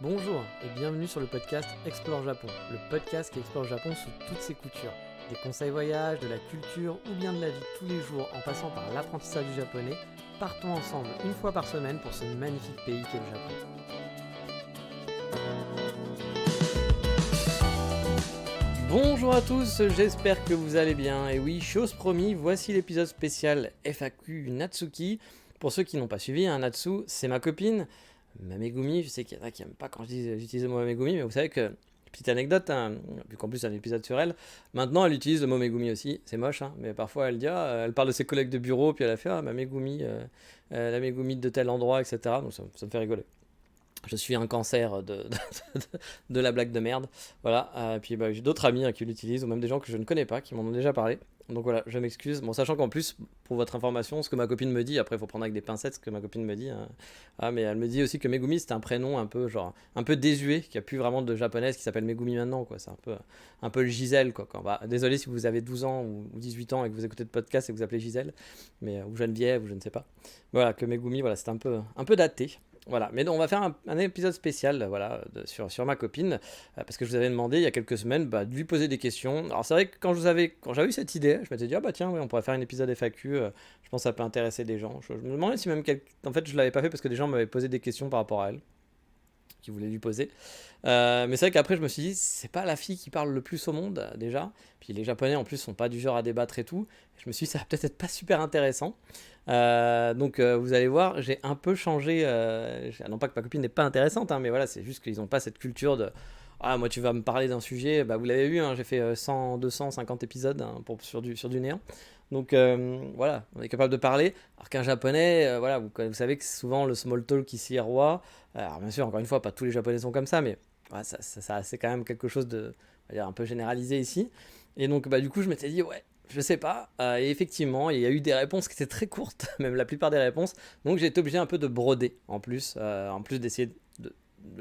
Bonjour et bienvenue sur le podcast Explore Japon, le podcast qui explore le Japon sous toutes ses coutures. Des conseils voyage, de la culture ou bien de la vie de tous les jours en passant par l'apprentissage du japonais, partons ensemble une fois par semaine pour ce magnifique pays qu'est le Japon. Bonjour à tous, j'espère que vous allez bien. Et oui, chose promis, voici l'épisode spécial FAQ Natsuki. Pour ceux qui n'ont pas suivi, Natsu, c'est ma copine. Mamegumi, je sais qu'il y en a qui n'aiment pas quand j'utilise le mot Mamegumi, mais vous savez que, petite anecdote, vu qu'en plus c'est un épisode sur elle, maintenant elle utilise le mot Megumi aussi, c'est moche, mais parfois elle dit, elle parle de ses collègues de bureau, puis elle a fait, Mamegumi, la Megumi de tel endroit, etc. Donc ça me fait rigoler. Je suis un cancer de la blague de merde. Voilà. Puis j'ai d'autres amis qui l'utilisent, ou même des gens que je ne connais pas, qui m'en ont déjà parlé. Donc voilà, je m'excuse. Bon, sachant qu'en plus, pour votre information, ce que ma copine me dit, après il faut prendre avec des pincettes ce que ma copine me dit. Mais elle me dit aussi que Megumi c'est un prénom un peu désuet, qui a plus vraiment de japonaise, qui s'appelle Megumi maintenant, quoi. C'est un peu le Gisèle, quoi. Désolé si vous avez 12 ans ou 18 ans et que vous écoutez de podcast et que vous appelez Gisèle, ou Geneviève, ou je ne sais pas. Voilà, que Megumi, voilà, c'est un peu daté. Voilà, mais donc on va faire un épisode spécial sur ma copine, parce que je vous avais demandé il y a quelques semaines de lui poser des questions. Alors c'est vrai que quand j'avais eu cette idée, je m'étais dit, tiens, ouais, on pourrait faire un épisode FAQ, je pense que ça peut intéresser des gens. Je me demandais si même, en fait je l'avais pas fait parce que des gens m'avaient posé des questions par rapport à elle, qui voulaient lui poser. Mais c'est vrai qu'après je me suis dit, c'est pas la fille qui parle le plus au monde déjà, puis les japonais en plus sont pas du genre à débattre et tout. Je me suis dit, ça va peut-être être pas super intéressant. Donc vous allez voir, j'ai un peu changé. Non pas que ma copine n'est pas intéressante, mais voilà, c'est juste qu'ils n'ont pas cette culture de moi tu vas me parler d'un sujet. Vous l'avez vu, j'ai fait 100, 250 épisodes sur du néant. Donc voilà, on est capable de parler. Alors qu'un japonais, voilà, vous savez que c'est souvent le small talk ici est roi. Alors bien sûr, encore une fois, pas tous les japonais sont comme ça, mais ça c'est quand même quelque chose de, on va dire, un peu généralisé ici. Et donc du coup, je m'étais dit, ouais, je sais pas, et effectivement, il y a eu des réponses qui étaient très courtes, même la plupart des réponses, donc j'ai été obligé un peu de broder, en plus d'essayer de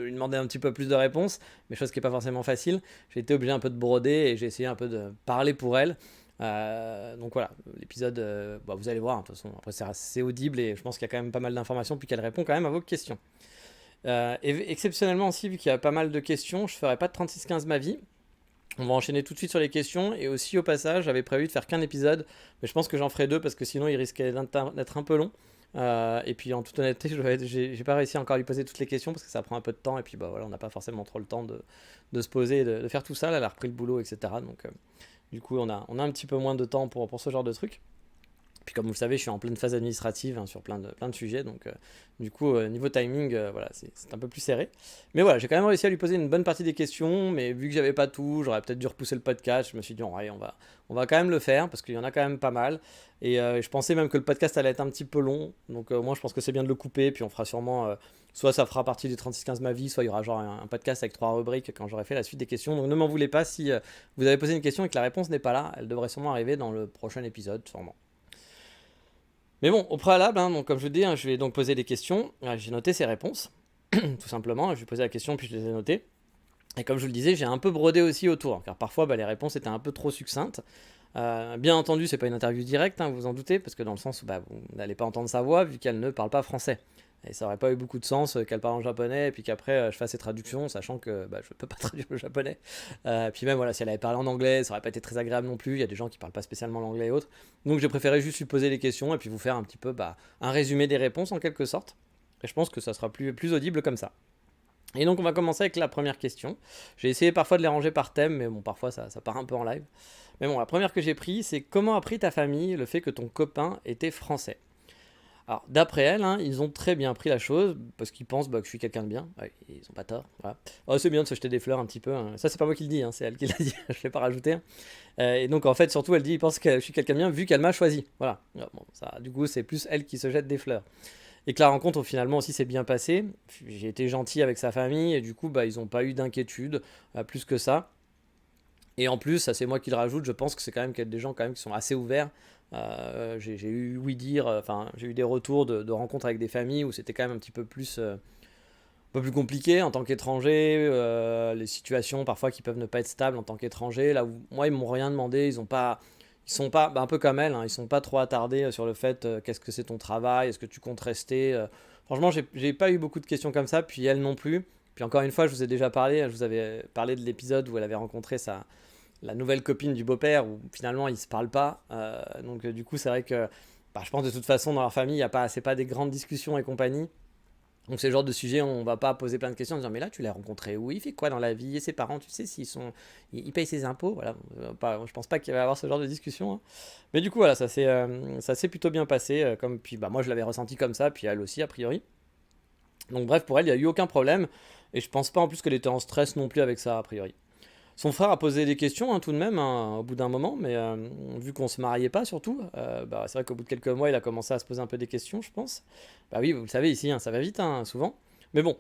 lui demander un petit peu plus de réponses, mais chose qui n'est pas forcément facile, j'ai été obligé un peu de broder, et j'ai essayé un peu de parler pour elle. Donc voilà, l'épisode, vous allez voir, de toute façon, après c'est assez audible, et je pense qu'il y a quand même pas mal d'informations, puis qu'elle répond quand même à vos questions. Et exceptionnellement aussi, vu qu'il y a pas mal de questions, je ferai pas de 36-15 ma vie. On va enchaîner tout de suite sur les questions, et aussi au passage, j'avais prévu de faire qu'un épisode, mais je pense que j'en ferai deux parce que sinon il risquait d'être un peu long. Et puis en toute honnêteté, j'ai pas réussi encore à lui poser toutes les questions parce que ça prend un peu de temps, et puis voilà, on n'a pas forcément trop le temps de se poser, de faire tout ça. Là, elle a repris le boulot, etc. Donc du coup, on a un petit peu moins de temps pour ce genre de trucs. Puis comme vous le savez, je suis en pleine phase administrative sur plein de sujets, donc du coup, niveau timing, voilà, c'est un peu plus serré. Mais voilà, j'ai quand même réussi à lui poser une bonne partie des questions, mais vu que j'avais pas tout, j'aurais peut-être dû repousser le podcast. Je me suis dit, allez, on va quand même le faire, parce qu'il y en a quand même pas mal. Et je pensais même que le podcast allait être un petit peu long, donc moi je pense que c'est bien de le couper, puis on fera sûrement, soit ça fera partie des 36-15 ma vie, soit il y aura genre un podcast avec 3 rubriques quand j'aurai fait la suite des questions. Donc ne m'en voulez pas si vous avez posé une question et que la réponse n'est pas là, elle devrait sûrement arriver dans le prochain épisode, sûrement. Mais bon, au préalable, donc comme je vous dis, je vais donc poser des questions. J'ai noté ces réponses, tout simplement. Je vais poser la question, puis je les ai notées. Et comme je vous le disais, j'ai un peu brodé aussi autour, car parfois les réponses étaient un peu trop succinctes. Bien entendu, c'est pas une interview directe, vous vous en doutez, parce que dans le sens où vous n'allez pas entendre sa voix, vu qu'elle ne parle pas français. Et ça aurait pas eu beaucoup de sens qu'elle parle en japonais, et puis qu'après je fasse ces traductions, sachant que je peux pas traduire le japonais. Puis même, voilà, si elle avait parlé en anglais, ça aurait pas été très agréable non plus. Il y a des gens qui parlent pas spécialement l'anglais et autres. Donc j'ai préféré juste lui poser les questions, et puis vous faire un petit peu un résumé des réponses en quelque sorte. Et je pense que ça sera plus audible comme ça. Et donc on va commencer avec la première question. J'ai essayé parfois de les ranger par thème, mais bon, parfois ça part un peu en live. Mais bon, la première que j'ai prise, c'est comment a pris ta famille le fait que ton copain était français? Alors, d'après elle, ils ont très bien pris la chose, parce qu'ils pensent que je suis quelqu'un de bien. Ouais, ils ont pas tort. Voilà. C'est bien de se jeter des fleurs un petit peu. Ça, c'est pas moi qui le dis, c'est elle qui l'a dit. Je ne l'ai pas rajouté. Et donc, en fait, surtout, elle dit, ils pensent que je suis quelqu'un de bien, vu qu'elle m'a choisi. Voilà. Bon, ça, du coup, c'est plus elle qui se jette des fleurs. Et que la rencontre, finalement, aussi s'est bien passée. J'ai été gentil avec sa famille, et du coup, ils n'ont pas eu d'inquiétude, plus que ça. Et en plus, ça c'est moi qui le rajoute, je pense que c'est quand même qu'il y a des gens quand même qui sont assez ouverts. J'ai eu j'ai eu des retours de rencontres avec des familles où c'était quand même un petit peu plus compliqué en tant qu'étranger, les situations parfois qui peuvent ne pas être stables en tant qu'étranger. Là où moi ils m'ont rien demandé, ils sont pas un peu comme elle, ils sont pas trop attardés sur le fait qu'est-ce que c'est ton travail, est-ce que tu comptes rester. Franchement, j'ai pas eu beaucoup de questions comme ça, puis elle non plus. Puis encore une fois, je vous ai déjà parlé, je vous avais parlé de l'épisode où elle avait rencontré la nouvelle copine du beau-père, où finalement ils se parlent pas. Donc du coup, c'est vrai que je pense de toute façon dans leur famille, c'est pas des grandes discussions et compagnie. Donc c'est le genre de sujet où on va pas poser plein de questions en disant mais là tu l'as rencontré où, il fait quoi dans la vie, et ses parents, tu sais s'ils sont, ils payent ses impôts, voilà. Je pense pas qu'il va y avoir ce genre de discussion, hein. Mais du coup voilà, ça s'est plutôt bien passé, comme puis moi je l'avais ressenti comme ça, puis elle aussi a priori. Donc bref, pour elle il y a eu aucun problème, et je pense pas en plus qu'elle était en stress non plus avec ça a priori. Son frère a posé des questions, hein, tout de même, hein, au bout d'un moment, mais vu qu'on se mariait pas surtout, c'est vrai qu'au bout de quelques mois, il a commencé à se poser un peu des questions, je pense. Bah oui, vous le savez ici, hein, ça va vite, hein, souvent. Mais bon,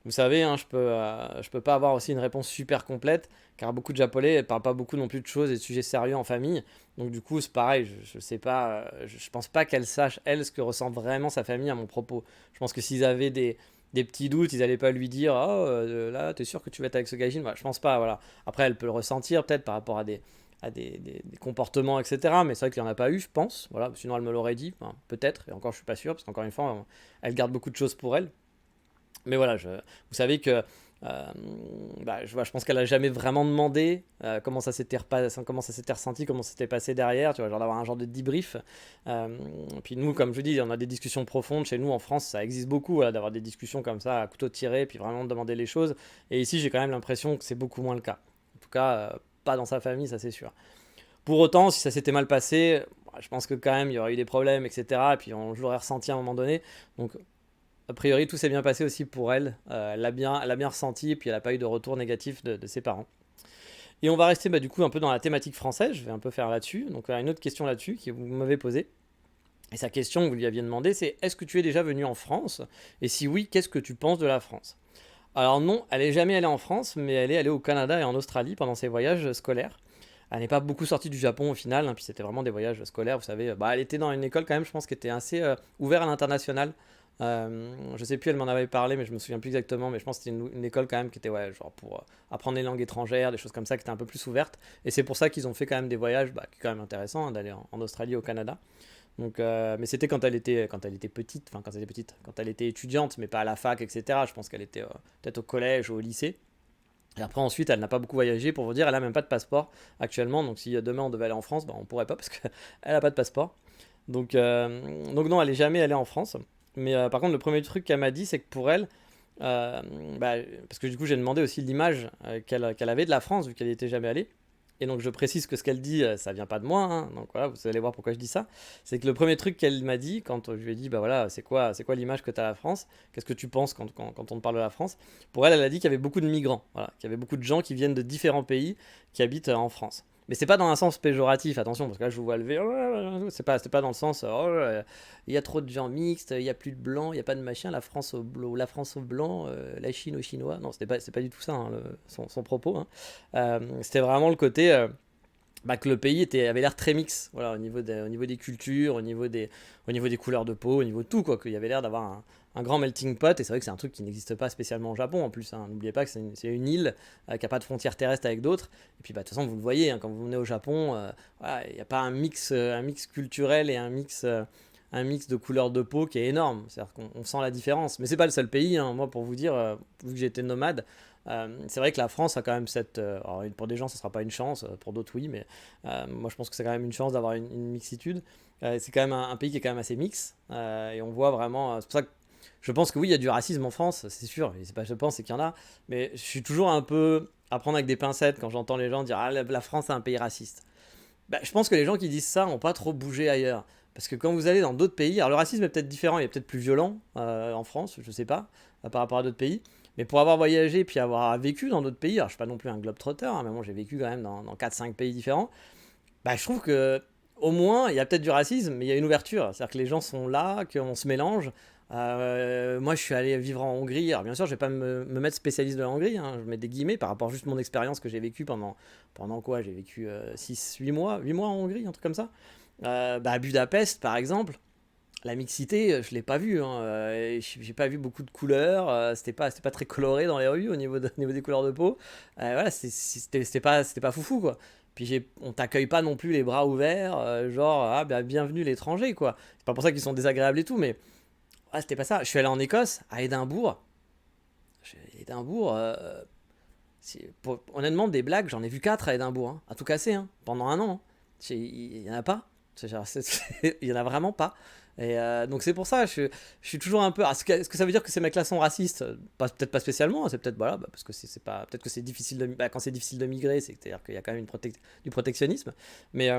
vous savez, hein, je peux pas avoir aussi une réponse super complète, car beaucoup de Japonais ne parlent pas beaucoup non plus de choses et de sujets sérieux en famille. Donc du coup, c'est pareil, je sais pas, je pense pas qu'elle sache, elle, ce que ressent vraiment sa famille à mon propos. Je pense que s'ils avaient des petits doutes, ils allaient pas lui dire oh là t'es sûr que tu vas être avec ce gaijin, je pense pas, voilà. Après elle peut le ressentir peut-être par rapport à des comportements, etc., mais c'est vrai qu'il n'y en a pas eu, je pense, voilà. Sinon elle me l'aurait dit, enfin, peut-être, et encore je suis pas sûr parce qu'encore une fois elle garde beaucoup de choses pour elle. Mais voilà, vous savez que je pense qu'elle a jamais vraiment demandé comment ça s'était ressenti, comment ça s'était passé derrière, tu vois, genre d'avoir un genre de debrief. Puis nous, comme je vous dis, on a des discussions profondes chez nous en France, ça existe beaucoup, voilà, d'avoir des discussions comme ça à couteau tiré, puis vraiment de demander les choses. Et ici, j'ai quand même l'impression que c'est beaucoup moins le cas. En tout cas, pas dans sa famille, ça c'est sûr. Pour autant, si ça s'était mal passé, je pense que quand même il y aurait eu des problèmes, etc. Et puis je l'aurais ressenti à un moment donné. Donc a priori, tout s'est bien passé aussi pour elle. Elle a bien ressenti, et puis elle n'a pas eu de retour négatif de ses parents. Et on va rester du coup un peu dans la thématique française, je vais un peu faire là-dessus. Donc une autre question là-dessus que vous m'avez posée. Et sa question que vous lui aviez demandé, c'est est-ce que tu es déjà venu en France? Et si oui, qu'est-ce que tu penses de la France? Alors non, elle n'est jamais allée en France, mais elle est allée au Canada et en Australie pendant ses voyages scolaires. Elle n'est pas beaucoup sortie du Japon au final, hein, puis c'était vraiment des voyages scolaires, vous savez. Elle était dans une école quand même, je pense, qui était assez ouverte à l'international. Je sais plus, elle m'en avait parlé, mais je me souviens plus exactement. Mais je pense que c'était une école quand même qui était, ouais, genre pour apprendre les langues étrangères, des choses comme ça, qui était un peu plus ouverte. Et c'est pour ça qu'ils ont fait quand même des voyages, qui est quand même intéressant, hein, d'aller en Australie, au Canada. Donc, mais c'était quand elle était petite, enfin quand elle était étudiante, mais pas à la fac, etc. Je pense qu'elle était peut-être au collège ou au lycée. Et après, ensuite, elle n'a pas beaucoup voyagé. Pour vous dire, elle n'a même pas de passeport actuellement. Donc, si demain on devait aller en France, on pourrait pas parce qu'elle n'a pas de passeport. Donc non, elle est jamais allée en France. Mais par contre, le premier truc qu'elle m'a dit, c'est que pour elle, euh, bah, parce que du coup, j'ai demandé aussi l'image qu'elle avait de la France, vu qu'elle n'y était jamais allée. Et donc, je précise que ce qu'elle dit, ça vient pas de moi, hein. Donc voilà, vous allez voir pourquoi je dis ça. C'est que le premier truc qu'elle m'a dit, quand je lui ai dit, bah voilà, c'est quoi l'image que tu as de la France? Qu'est-ce que tu penses quand on te parle de la France? Pour elle, elle a dit qu'il y avait beaucoup de migrants, voilà, qu'il y avait beaucoup de gens qui viennent de différents pays qui habitent en France. Mais c'est pas dans un sens péjoratif, attention, parce que là je vous vois lever, c'est pas dans le sens, il y a trop de gens mixtes, il y a plus de blancs, il y a pas de machin, la France au blanc, la Chine aux Chinois. Non, c'est pas du tout ça, hein, son propos, hein. C'était vraiment le côté que le pays avait l'air très mix, voilà, au niveau des cultures, au niveau des couleurs de peau, au niveau de tout, quoi, qu'il y avait l'air d'avoir un grand melting pot. Et c'est vrai que c'est un truc qui n'existe pas spécialement au Japon en plus, hein. N'oubliez pas que c'est une île qui n'a pas de frontières terrestres avec d'autres. Et puis de toute façon, vous le voyez, hein, quand vous venez au Japon, voilà, il n'y a pas un mix culturel et un mix de couleurs de peau qui est énorme. C'est-à-dire qu'on sent la différence. Mais c'est pas le seul pays, hein. Moi, pour vous dire, vu que j'étais nomade, c'est vrai que la France a quand même alors, pour des gens, ça sera pas une chance, pour d'autres, oui, mais moi, je pense que c'est quand même une chance d'avoir une mixitude. C'est quand même un pays qui est quand même assez mix. Et on voit vraiment. C'est pour ça que je pense que oui, il y a du racisme en France, c'est sûr. Et c'est pas je pense, c'est qu'il y en a. Mais je suis toujours un peu à prendre avec des pincettes quand j'entends les gens dire ah, la France est un pays raciste. Je pense que les gens qui disent ça n'ont pas trop bougé ailleurs. Parce que quand vous allez dans d'autres pays, alors le racisme est peut-être différent, il est peut-être plus violent en France, je sais pas, par rapport à d'autres pays. Mais pour avoir voyagé puis avoir vécu dans d'autres pays, alors je suis pas non plus un globe-trotter, hein, mais bon, j'ai vécu quand même dans 4-5 pays différents, je trouve que au moins il y a peut-être du racisme, mais il y a une ouverture. C'est-à-dire que les gens sont là, qu'on se mélange. Moi, je suis allé vivre en Hongrie. Alors, bien sûr, je vais pas me mettre spécialiste de la Hongrie, hein, je mets des guillemets par rapport juste à mon expérience que j'ai vécue pendant quoi? J'ai vécu 8 mois en Hongrie, un truc comme ça. À Budapest, par exemple, la mixité, je l'ai pas vue, hein. J'ai pas vu beaucoup de couleurs. C'était pas très coloré dans les rues au niveau des couleurs de peau. Voilà, c'était pas foufou, quoi. Puis on t'accueille pas non plus les bras ouverts, genre bienvenue l'étranger, quoi. C'est pas pour ça qu'ils sont désagréables et tout, mais c'était pas ça. Je suis allé en Écosse, à Édimbourg. Édimbourg, honnêtement, des blagues, j'en ai vu 4 à Édimbourg, hein, à tout casser, hein, pendant un an. Hein. Il y en a pas. Il y en a vraiment pas. Et donc c'est pour ça, je suis toujours un peu. Est-ce que ça veut dire que ces mecs-là sont racistes? Peut-être pas spécialement. Hein, c'est peut-être voilà, parce que c'est pas. Peut-être que c'est difficile quand c'est difficile de migrer, c'est-à-dire qu'il y a quand même du protectionnisme. Mais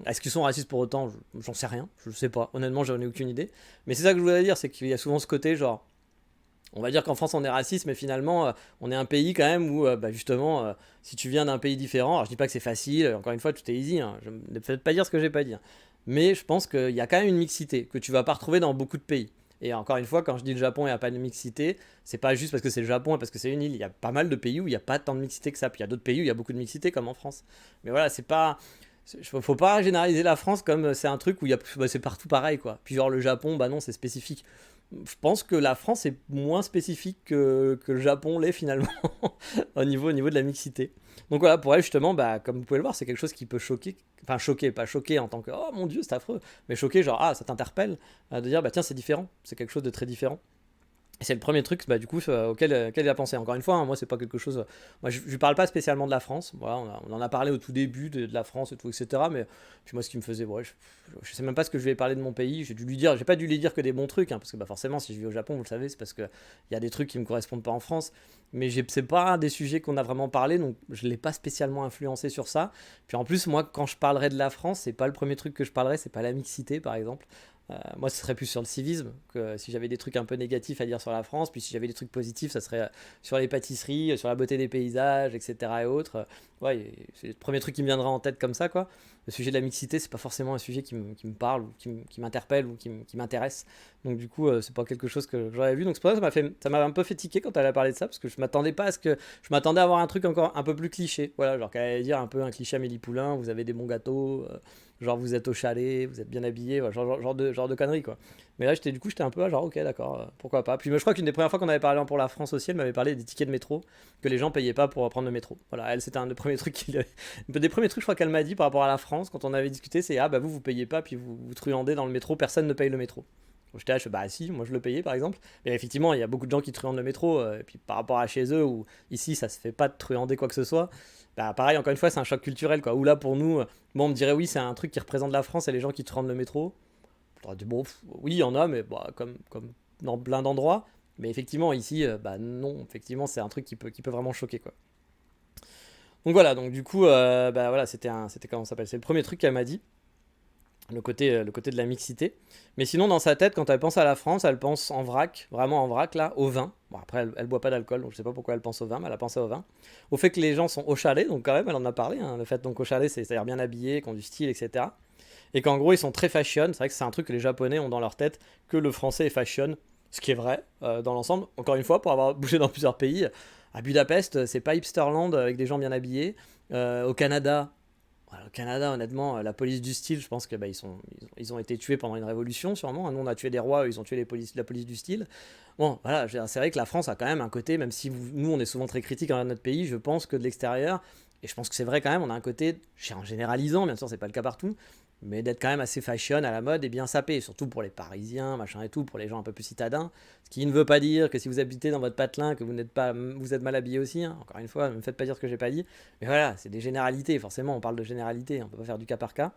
est-ce qu'ils sont racistes pour autant? J'en sais rien. Je sais pas. Honnêtement, j'en ai aucune idée. Mais c'est ça que je voulais dire, c'est qu'il y a souvent ce côté genre. On va dire qu'en France on est raciste, mais finalement on est un pays quand même où justement si tu viens d'un pays différent, alors je dis pas que c'est facile, encore une fois tout est easy, hein, je ne vais peut-être pas dire ce que j'ai pas dit, hein, mais je pense qu'il y a quand même une mixité que tu vas pas retrouver dans beaucoup de pays. Et encore une fois, quand je dis le Japon, il n'y a pas de mixité, c'est pas juste parce que c'est le Japon et parce que c'est une île, il y a pas mal de pays où il n'y a pas tant de mixité que ça, puis il y a d'autres pays où il y a beaucoup de mixité comme en France. Mais voilà, c'est pas... Faut pas généraliser la France comme c'est un truc où c'est partout pareil quoi. Puis genre le Japon, bah non, c'est spécifique. Je pense que la France est moins spécifique que le Japon l'est finalement au niveau de la mixité. Donc voilà, pour elle justement, bah, comme vous pouvez le voir, c'est quelque chose qui peut choquer, enfin choquer, pas choquer en tant que oh mon dieu c'est affreux, mais choquer genre ah ça t'interpelle, de dire bah tiens c'est différent, c'est quelque chose de très différent. Et c'est le premier truc bah, du coup, auquel il a pensé. Encore une fois, hein, moi, c'est pas quelque chose. Moi, je lui parle pas spécialement de la France. Voilà, on en a parlé au tout début de la France et tout, etc. Mais puis moi, ce qui me faisait. Ouais, je sais même pas ce que je lui ai parlé de mon pays. J'ai pas dû lui dire que des bons trucs. Hein, parce que bah, forcément, si je vis au Japon, vous le savez, c'est parce qu'il y a des trucs qui me correspondent pas en France. Mais c'est pas des sujets qu'on a vraiment parlé. Donc, je l'ai pas spécialement influencé sur ça. Puis en plus, moi, quand je parlerai de la France, c'est pas le premier truc que je parlerai. C'est pas la mixité, par exemple. Moi, ce serait plus sur le civisme, que si j'avais des trucs un peu négatifs à dire sur la France, puis si j'avais des trucs positifs, ça serait sur les pâtisseries, sur la beauté des paysages, etc. et autres. Ouais, c'est le premier truc qui me viendra en tête comme ça, quoi. Le sujet de la mixité, c'est pas forcément un sujet qui me parle, ou qui m'interpelle, ou qui m'intéresse. Donc, du coup, c'est pas quelque chose que j'aurais vu. Donc, c'est pour ça que ça m'a un peu fait tiquer quand elle a parlé de ça, parce que je m'attendais pas à ce que. Je m'attendais à avoir un truc encore un peu plus cliché. Voilà, genre qu'elle allait dire un peu un cliché Amélie Poulain, vous avez des bons gâteaux. Genre vous êtes au chalet, vous êtes bien habillé, voilà, genre de conneries quoi. Mais là j'étais un peu genre ok d'accord, pourquoi pas. Puis je crois qu'une des premières fois qu'on avait parlé pour la France aussi, elle m'avait parlé des tickets de métro que les gens payaient pas pour prendre le métro. Voilà, elle c'était un des premiers trucs des premiers trucs je crois qu'elle m'a dit par rapport à la France quand on avait discuté, c'est ah bah vous payez pas puis vous truandez dans le métro, personne ne paye le métro. J'étais là, bah si, moi je le payais par exemple. Mais effectivement, il y a beaucoup de gens qui truandent le métro, et puis par rapport à chez eux, où ici ça se fait pas de truander quoi que ce soit, bah pareil, encore une fois, c'est un choc culturel quoi. Où là pour nous, bon, on me dirait oui, c'est un truc qui représente la France et les gens qui truandent le métro. J'aurais dit bon, oui, il y en a, mais bah, comme dans plein d'endroits. Mais effectivement, ici, bah non, effectivement, c'est un truc qui peut vraiment choquer quoi. Donc voilà, donc du coup, bah voilà, c'était comment ça s'appelle. C'est le premier truc qu'elle m'a dit le côté de la mixité. Mais sinon, dans sa tête, quand elle pense à la France, elle pense en vrac, vraiment en vrac, là, au vin. Bon, après, elle boit pas d'alcool, donc je sais pas pourquoi elle pense au vin, mais elle a pensé au vin. Au fait que les gens sont au chalet, donc quand même, elle en a parlé. Hein, le fait donc au chalet, c'est-à-dire bien habillés, qui ont du style, etc. Et qu'en gros, ils sont très fashion. C'est vrai que c'est un truc que les Japonais ont dans leur tête, que le français est fashion. Ce qui est vrai, dans l'ensemble. Encore une fois, pour avoir bougé dans plusieurs pays, à Budapest, c'est pas hipsterland avec des gens bien habillés. Au Canada, voilà, au Canada, honnêtement, la police du style, je pense que bah, ils ont été tués pendant une révolution, sûrement. Nous, on a tué des rois, eux, ils ont tué la police du style. Bon, voilà, c'est vrai que la France a quand même un côté, même si nous, on est souvent très critiques envers notre pays, je pense que de l'extérieur, et je pense que c'est vrai quand même, on a un côté, en généralisant, bien sûr, c'est pas le cas partout, mais d'être quand même assez fashion, à la mode et bien sapé, surtout pour les Parisiens, machin et tout, pour les gens un peu plus citadins. Ce qui ne veut pas dire que si vous habitez dans votre patelin, que vous êtes mal habillé aussi. Hein. Encore une fois, ne me faites pas dire ce que j'ai pas dit. Mais voilà, c'est des généralités. Forcément, on parle de généralités. On peut pas faire du cas par cas.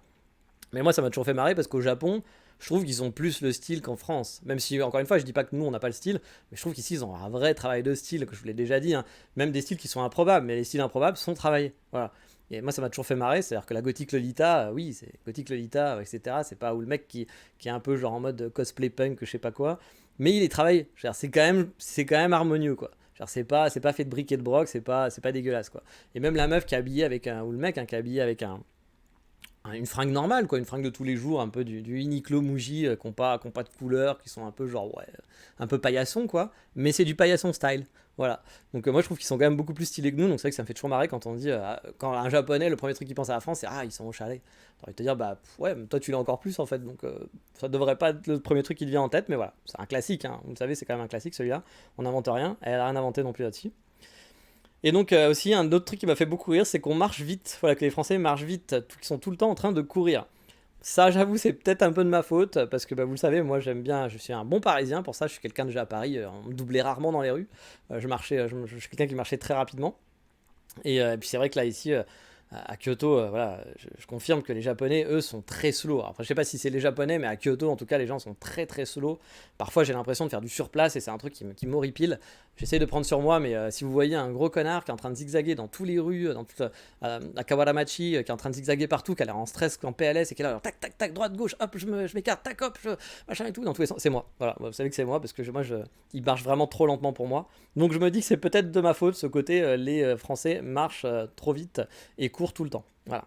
Mais moi, ça m'a toujours fait marrer parce qu'au Japon, je trouve qu'ils ont plus le style qu'en France. Même si, encore une fois, je dis pas que nous, on n'a pas le style, mais je trouve qu'ici, ils ont un vrai travail de style, que je vous l'ai déjà dit. Hein. Même des styles qui sont improbables, mais les styles improbables sont travaillés. Voilà. Et moi, ça m'a toujours fait marrer, c'est-à-dire que la gothique Lolita, oui, c'est gothique Lolita, etc. C'est pas où le mec qui est un peu genre en mode cosplay punk, je sais pas quoi, mais il est travaillé. C'est quand même harmonieux, quoi. Genre, c'est pas fait de briques et de broc, c'est pas dégueulasse, quoi. Et même la meuf qui est habillée avec un, ou le mec hein, qui est habillé avec une fringue normale, quoi, une fringue de tous les jours, un peu du Uniqlo Muji, qui ont pas de couleur, qui sont un peu genre, ouais, un peu paillasson, quoi, mais c'est du paillasson style, voilà. Donc moi je trouve qu'ils sont quand même beaucoup plus stylés que nous, donc c'est vrai que ça me fait toujours marrer quand on dit, quand un japonais, le premier truc qu'il pense à la France, c'est ah, ils sont au chalet. J'ai envie de te dire, bah ouais, mais toi tu l'as encore plus en fait, donc ça devrait pas être le premier truc qui te vient en tête, mais voilà, c'est un classique, hein. Vous le savez, c'est quand même un classique celui-là, on n'invente rien, elle a rien inventé non plus là-dessus. Et donc aussi un autre truc qui m'a fait beaucoup rire, c'est qu'on marche vite. Voilà, que les Français marchent vite, qu'ils sont tout le temps en train de courir. Ça, j'avoue, c'est peut-être un peu de ma faute, parce que bah, vous le savez, moi j'aime bien, je suis un bon Parisien, pour ça je suis quelqu'un déjà à Paris, on me doublait rarement dans les rues. Je suis quelqu'un qui marchait très rapidement. Et puis c'est vrai que là, ici, à Kyoto, voilà, je confirme que les Japonais, eux, sont très slow. Alors, après, je sais pas si c'est les Japonais, mais à Kyoto, en tout cas, les gens sont très très slow. Parfois, j'ai l'impression de faire du surplace et c'est un truc qui m'horripile. J'essaie de prendre sur moi, mais si vous voyez un gros connard qui est en train de zigzaguer dans toutes les rues, à Kawaramachi, qui est en train de zigzaguer partout, qui a l'air en stress, en PLS, et qui est là, alors, tac, tac, tac, droite, gauche, hop, je m'écarte, tac, hop, machin et tout, dans tous les sens, c'est moi. Voilà, vous savez que c'est moi, parce que il marche vraiment trop lentement pour moi. Donc je me dis que c'est peut-être de ma faute, ce côté, les Français marchent trop vite et courent tout le temps. Voilà.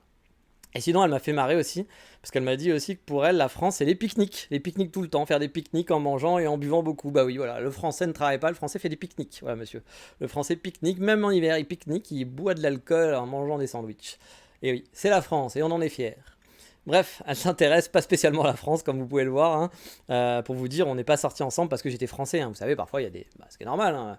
Et sinon, elle m'a fait marrer aussi, parce qu'elle m'a dit aussi que pour elle, la France, c'est les pique-niques tout le temps, faire des pique-niques en mangeant et en buvant beaucoup. Bah oui, voilà, le Français ne travaille pas, le Français fait des pique-niques, voilà, monsieur. Le Français pique-nique, même en hiver, il pique-nique, il boit de l'alcool en mangeant des sandwichs. Et oui, c'est la France, et on en est fiers. Bref, elle s'intéresse pas spécialement à la France, comme vous pouvez le voir, hein. Pour vous dire, on n'est pas sortis ensemble parce que j'étais français, hein. Vous savez, parfois, il y a des... ce qui est normal, hein.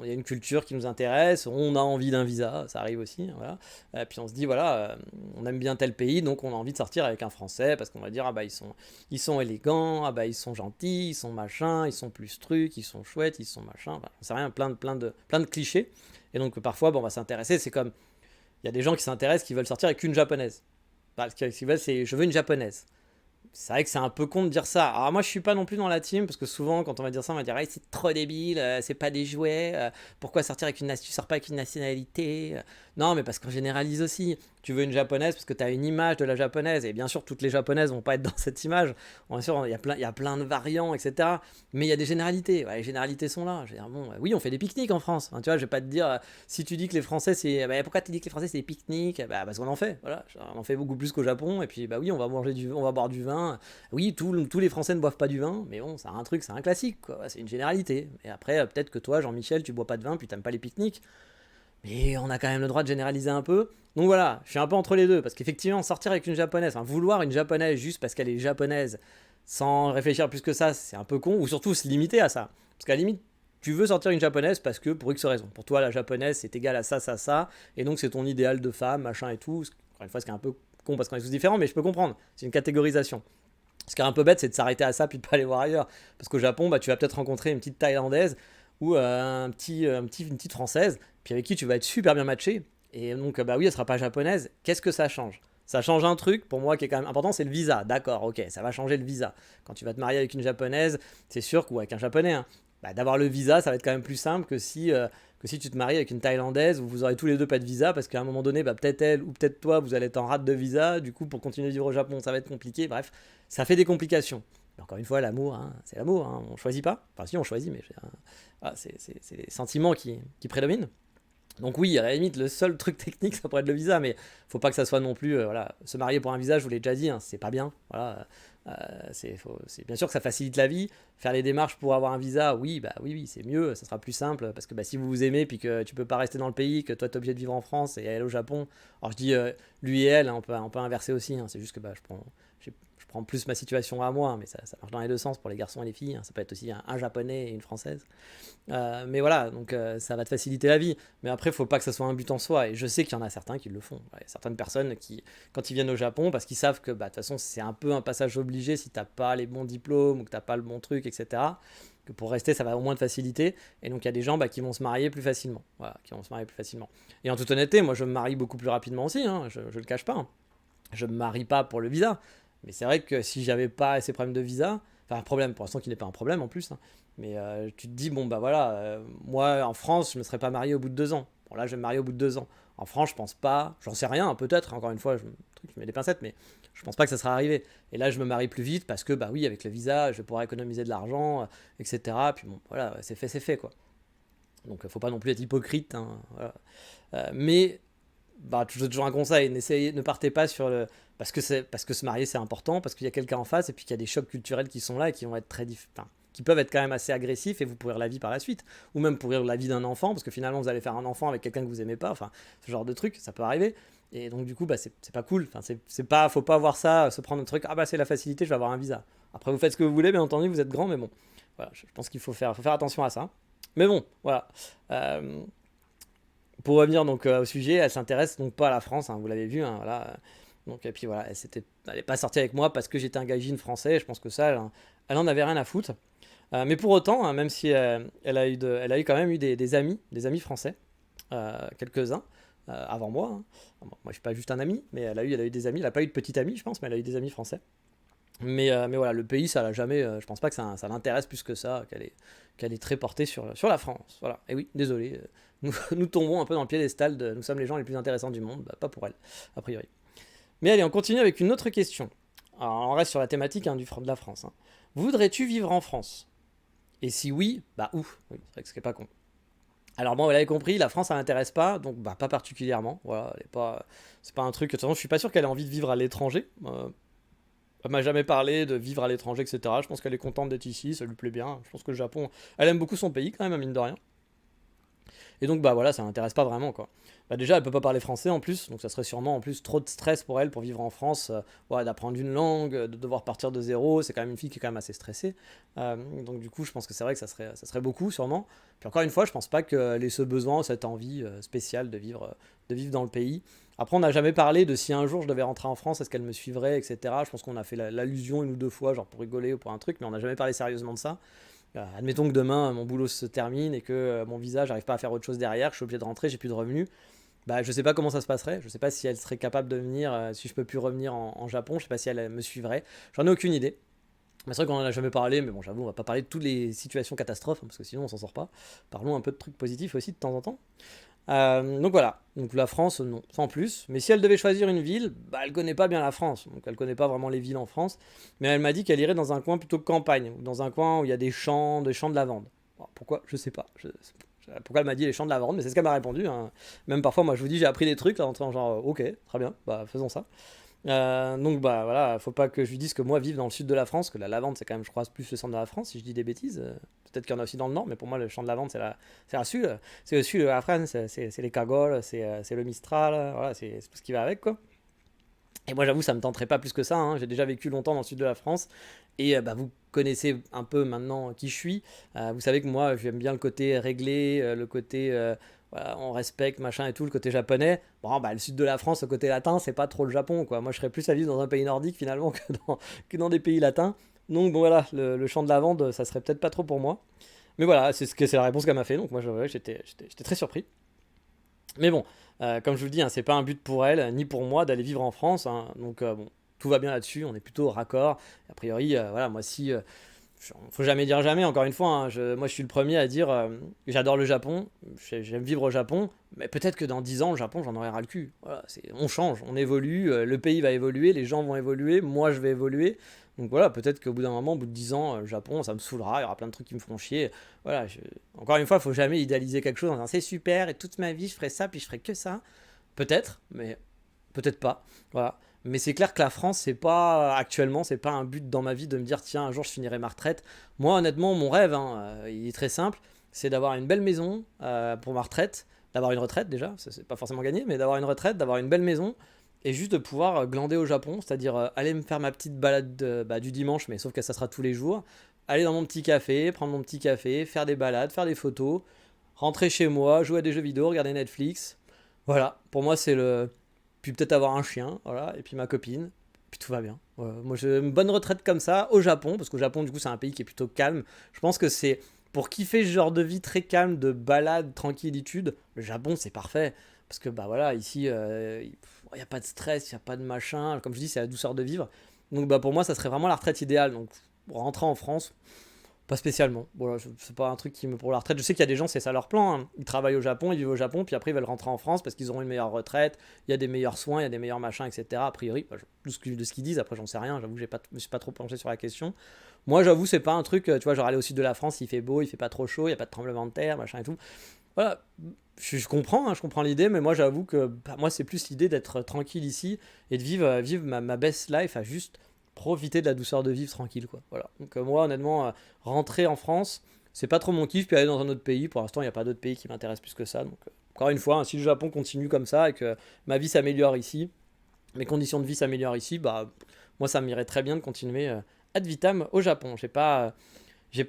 Il y a une culture qui nous intéresse, on a envie d'un visa, ça arrive aussi, hein, voilà. Puis on se dit, voilà, on aime bien tel pays, donc on a envie de sortir avec un Français, parce qu'on va dire, ah bah ils sont élégants, ah bah ils sont gentils, ils sont machins, ils sont plus trucs, ils sont chouettes, ils sont machins, enfin, on sait rien, plein de clichés. Et donc parfois, bon, on va s'intéresser, c'est comme, il y a des gens qui s'intéressent, qui veulent sortir avec une japonaise. Parce que ce qu'ils veulent, c'est je veux une japonaise. C'est vrai que c'est un peu con de dire ça. Alors moi je suis pas non plus dans la team parce que souvent quand on va dire ça on va dire hey, c'est trop débile, c'est pas des jouets, pourquoi sortir avec tu sors pas avec une nationalité. Non mais parce qu'on généralise aussi. Tu veux une japonaise parce que tu as une image de la japonaise et bien sûr toutes les japonaises vont pas être dans cette image. Bien sûr il y a plein de variants etc. Mais il y a des généralités. Ouais, les généralités sont là. Je veux dire, bon, oui on fait des pique-niques en France. Hein, tu vois je vais pas te dire si tu dis que les Français c'est bah, pourquoi tu dis que les Français c'est des pique-niques bah, parce qu'on en fait. Voilà, on en fait beaucoup plus qu'au Japon et puis bah oui on va boire du vin. Oui, tous les Français ne boivent pas du vin, mais bon, c'est un truc, c'est un classique, quoi. C'est une généralité. Et après, peut-être que toi, Jean-Michel, tu bois pas de vin, puis t'aimes pas les pique-niques. Mais on a quand même le droit de généraliser un peu. Donc voilà, je suis un peu entre les deux, parce qu'effectivement, sortir avec une japonaise, enfin, vouloir une japonaise juste parce qu'elle est japonaise, sans réfléchir plus que ça, c'est un peu con, ou surtout se limiter à ça. Parce qu'à la limite, tu veux sortir une japonaise parce que pour X raison. Pour toi, la japonaise, c'est égal à ça, ça, ça, et donc c'est ton idéal de femme, machin et tout. Encore une fois, ce qui est un peu con parce qu'on est tous différents, mais je peux comprendre. C'est une catégorisation. Ce qui est un peu bête, c'est de s'arrêter à ça puis de pas aller voir ailleurs. Parce qu'au Japon, bah, tu vas peut-être rencontrer une petite Thaïlandaise ou une petite Française, puis avec qui tu vas être super bien matché. Et donc, bah oui, elle sera pas japonaise. Qu'est-ce que ça change? Ça change un truc, pour moi, qui est quand même important, c'est le visa. D'accord, ok, ça va changer le visa. Quand tu vas te marier avec une japonaise, c'est sûr, ou avec un japonais, hein, bah, d'avoir le visa, ça va être quand même plus simple que si tu te maries avec une Thaïlandaise où vous aurez tous les deux pas de visa, parce qu'à un moment donné, bah, peut-être elle ou peut-être toi, vous allez être en rate de visa. Du coup, pour continuer de vivre au Japon, ça va être compliqué. Bref, ça fait des complications. Mais encore une fois, l'amour, hein, c'est l'amour. Hein, on choisit pas. Enfin, si, on choisit, mais c'est les sentiments qui prédominent. Donc oui, à la limite, le seul truc technique, ça pourrait être le visa, mais faut pas que ça soit non plus, voilà, se marier pour un visa, je vous l'ai déjà dit, hein, c'est pas bien. Voilà, c'est bien sûr que ça facilite la vie. Faire les démarches pour avoir un visa, oui, bah oui, c'est mieux, ça sera plus simple, parce que bah, si vous vous aimez, puis que tu peux pas rester dans le pays, que toi t'es obligé de vivre en France et elle au Japon, alors je dis lui et elle, hein, on peut inverser aussi, hein, c'est juste que bah, je prends plus ma situation à moi, mais ça marche dans les deux sens pour les garçons et les filles, hein, ça peut être aussi un japonais et une française. Mais voilà, donc ça va te faciliter la vie. Mais après, il faut pas que ça soit un but en soi. Et je sais qu'il y en a certains qui le font. Ouais, certaines personnes qui, quand ils viennent au Japon, parce qu'ils savent que bah, de toute façon, c'est un peu un passage obligé si t'as pas les bons diplômes ou que t'as pas le bon truc, etc. Que pour rester, ça va au moins te faciliter. Et donc, il y a des gens bah, qui vont se marier plus facilement. Voilà, qui vont se marier plus facilement. Et en toute honnêteté, moi, je me marie beaucoup plus rapidement aussi. Hein, je le cache pas. Hein. Je me marie pas pour le visa. Mais c'est vrai que si j'avais pas ces problèmes de visa, enfin un problème pour l'instant qui n'est pas un problème en plus, hein, mais tu te dis bon bah voilà, moi en France je me serais pas marié au bout de 2 ans. Bon là je vais me marier au bout de 2 ans. En France je pense pas, j'en sais rien, peut-être encore une fois je mets des pincettes, mais je pense pas que ça sera arrivé. Et là je me marie plus vite parce que bah oui avec le visa je vais pouvoir économiser de l'argent, etc. Puis bon voilà c'est fait quoi. Donc faut pas non plus être hypocrite, hein, voilà. Mais bah, toujours un conseil, ne partez pas sur le. Parce que se marier c'est important, parce qu'il y a quelqu'un en face, et puis qu'il y a des chocs culturels qui sont là et qui vont être enfin, qui peuvent être quand même assez agressifs et vous pourrir la vie par la suite. Ou même pourrir la vie d'un enfant, parce que finalement vous allez faire un enfant avec quelqu'un que vous aimez pas, enfin, ce genre de truc, ça peut arriver. Et donc du coup, bah, c'est pas cool. Enfin, faut pas voir ça, se prendre un truc, ah bah c'est la facilité, je vais avoir un visa. Après vous faites ce que vous voulez, bien entendu, vous êtes grand, mais bon. Voilà, je pense qu'il faut faire attention à ça. Mais bon, voilà. Euh, pour revenir donc au sujet, elle s'intéresse donc pas à la France, hein, vous l'avez vu, hein, voilà. Donc, et puis voilà, elle n'est pas sortie avec moi parce que j'étais un gaijin français. Je pense que ça, elle en avait rien à foutre. Mais pour autant, hein, même si elle a eu quand même eu des amis français, quelques-uns, avant moi, hein. Bon, moi, je suis pas juste un ami, mais elle a eu des amis. Elle a pas eu de petit ami, je pense, mais elle a eu des amis français. Mais voilà, le pays, ça l'a jamais. Je pense pas que ça l'intéresse plus que ça, qu'elle est très portée sur la France. Voilà. Et oui, désolé, nous tombons un peu dans le piédestal de nous sommes les gens les plus intéressants du monde. Bah, pas pour elle, a priori. Mais allez, on continue avec une autre question. Alors, on reste sur la thématique, hein, de la France, hein. Voudrais-tu vivre en France? Et si oui, bah où? Oui, c'est vrai que ce n'est pas con. Alors bon, vous l'avez compris, la France, ça l'intéresse pas, donc bah pas particulièrement. Voilà, c'est pas un truc. De toute façon, je suis pas sûr qu'elle ait envie de vivre à l'étranger. Elle m'a jamais parlé de vivre à l'étranger, etc. Je pense qu'elle est contente d'être ici, ça lui plaît bien. Je pense que le Japon, elle aime beaucoup son pays quand même, mine de rien. Et donc bah voilà, ça l'intéresse pas vraiment quoi. Bah déjà, elle peut pas parler français en plus, donc ça serait sûrement en plus trop de stress pour elle pour vivre en France, ouais, d'apprendre une langue, de devoir partir de zéro. C'est quand même une fille qui est quand même assez stressée. Donc du coup, je pense que c'est vrai que ça serait beaucoup sûrement. Puis encore une fois, je pense pas qu'elle ait ce besoin, cette envie spéciale de vivre dans le pays. Après, on n'a jamais parlé de si un jour je devais rentrer en France, est-ce qu'elle me suivrait, etc. Je pense qu'on a fait l'allusion une ou deux fois, genre pour rigoler ou pour un truc, mais on n'a jamais parlé sérieusement de ça. Admettons que demain mon boulot se termine et que mon visa, j'arrive pas à faire autre chose derrière, que je suis obligé de rentrer, j'ai plus de revenus. Bah, je sais pas comment ça se passerait, je sais pas si elle serait capable de venir, si je peux plus revenir en Japon, je sais pas si elle me suivrait, j'en ai aucune idée. Mais c'est vrai qu'on en a jamais parlé, mais bon, j'avoue, on va pas parler de toutes les situations catastrophes, hein, parce que sinon on s'en sort pas. Parlons un peu de trucs positifs aussi de temps en temps. Donc voilà, donc la France, non, sans plus. Mais si elle devait choisir une ville, bah, elle connaît pas bien la France, donc elle connaît pas vraiment les villes en France. Mais elle m'a dit qu'elle irait dans un coin plutôt campagne, ou dans un coin où il y a des champs de lavande. Bon, pourquoi? Je sais pas. Pourquoi elle m'a dit les champs de lavande, mais c'est ce qu'elle m'a répondu, hein. Même parfois, moi je vous dis, j'ai appris des trucs là, en train genre, ok, très bien, bah faisons ça. Donc bah voilà, faut pas que je lui dise que moi vivre dans le sud de la France, que la lavande c'est quand même je crois plus le centre de la France si je dis des bêtises. Peut-être qu'il y en a aussi dans le nord, mais pour moi le champ de lavande c'est la sud, c'est le sud de la France, c'est les cagoles, c'est le Mistral, voilà, c'est tout ce qui va avec quoi. Et moi j'avoue ça me tenterait pas plus que ça, hein. J'ai déjà vécu longtemps dans le sud de la France et bah, vous connaissez un peu maintenant qui je suis. Vous savez que moi j'aime bien le côté réglé, le côté voilà, on respecte machin et tout, le côté japonais. Bon bah le sud de la France, le côté latin, c'est pas trop le Japon quoi. Moi je serais plus à vivre dans un pays nordique finalement que dans des pays latins. Donc bon voilà, le champ de lavande ça serait peut-être pas trop pour moi. Mais voilà, c'est la réponse qu'elle m'a fait, donc moi ouais, j'étais très surpris. Mais bon, comme je vous le dis, hein, c'est pas un but pour elle, ni pour moi, d'aller vivre en France, hein. Donc bon, tout va bien là-dessus, on est plutôt raccord. A priori, voilà, moi si... faut jamais dire jamais, encore une fois, hein, moi je suis le premier à dire j'adore le Japon, j'aime vivre au Japon, mais peut-être que dans 10 ans, le Japon, j'en aurai ras le cul. Voilà, on change, on évolue, le pays va évoluer, les gens vont évoluer, moi je vais évoluer. Donc voilà, peut-être qu'au bout d'un moment, au bout de 10 ans, le Japon, ça me saoulera, il y aura plein de trucs qui me feront chier. Voilà, encore une fois, il faut jamais idéaliser quelque chose en disant c'est super et toute ma vie je ferai ça, puis je ferai que ça. Peut-être, mais peut-être pas. Voilà. Mais c'est clair que la France, c'est pas actuellement, c'est pas un but dans ma vie de me dire tiens un jour je finirai ma retraite. Moi honnêtement, mon rêve, hein, il est très simple, c'est d'avoir une belle maison pour ma retraite, d'avoir une retraite déjà, ça, c'est pas forcément gagné, mais d'avoir une retraite, d'avoir une belle maison et juste de pouvoir glander au Japon, c'est-à-dire aller me faire ma petite balade bah, du dimanche, mais sauf que ça sera tous les jours, aller dans mon petit café, prendre mon petit café, faire des balades, faire des photos, rentrer chez moi, jouer à des jeux vidéo, regarder Netflix. Voilà, pour moi c'est le puis peut-être avoir un chien, voilà, et puis ma copine, puis tout va bien. Voilà. Moi, j'ai une bonne retraite comme ça au Japon, parce qu'au Japon, du coup, c'est un pays qui est plutôt calme. Je pense que c'est pour kiffer ce genre de vie très calme, de balade, tranquillitude, le Japon, c'est parfait. Parce que, bah voilà, ici, il n'y a pas de stress, il n'y a pas de machin. Comme je dis, c'est la douceur de vivre. Donc, bah pour moi, ça serait vraiment la retraite idéale. Donc, rentrer en France, pas spécialement. Voilà, c'est pas un truc qui me pour la retraite. Je sais qu'il y a des gens, c'est ça leur plan, hein. Ils travaillent au Japon, ils vivent au Japon, puis après ils veulent rentrer en France parce qu'ils auront une meilleure retraite, il y a des meilleurs soins, il y a des meilleurs machins, etc. A priori, bah, de ce qu'ils disent, après j'en sais rien, j'avoue que je me suis pas trop penché sur la question. Moi j'avoue, c'est pas un truc, tu vois, genre aller au sud de la France, il fait beau, il fait pas trop chaud, il y a pas de tremblement de terre, machin et tout. Voilà, je comprends, hein, je comprends l'idée, mais moi j'avoue que bah, moi c'est plus l'idée d'être tranquille ici et de vivre ma best life à juste profiter de la douceur de vivre tranquille quoi. Voilà. Donc moi honnêtement rentrer en France, c'est pas trop mon kiff puis aller dans un autre pays, pour l'instant il n'y a pas d'autres pays qui m'intéressent plus que ça. Donc encore une fois, hein, si le Japon continue comme ça et que ma vie s'améliore ici, mes conditions de vie s'améliorent ici, bah moi ça m'irait très bien de continuer ad vitam au Japon. J'ai pas,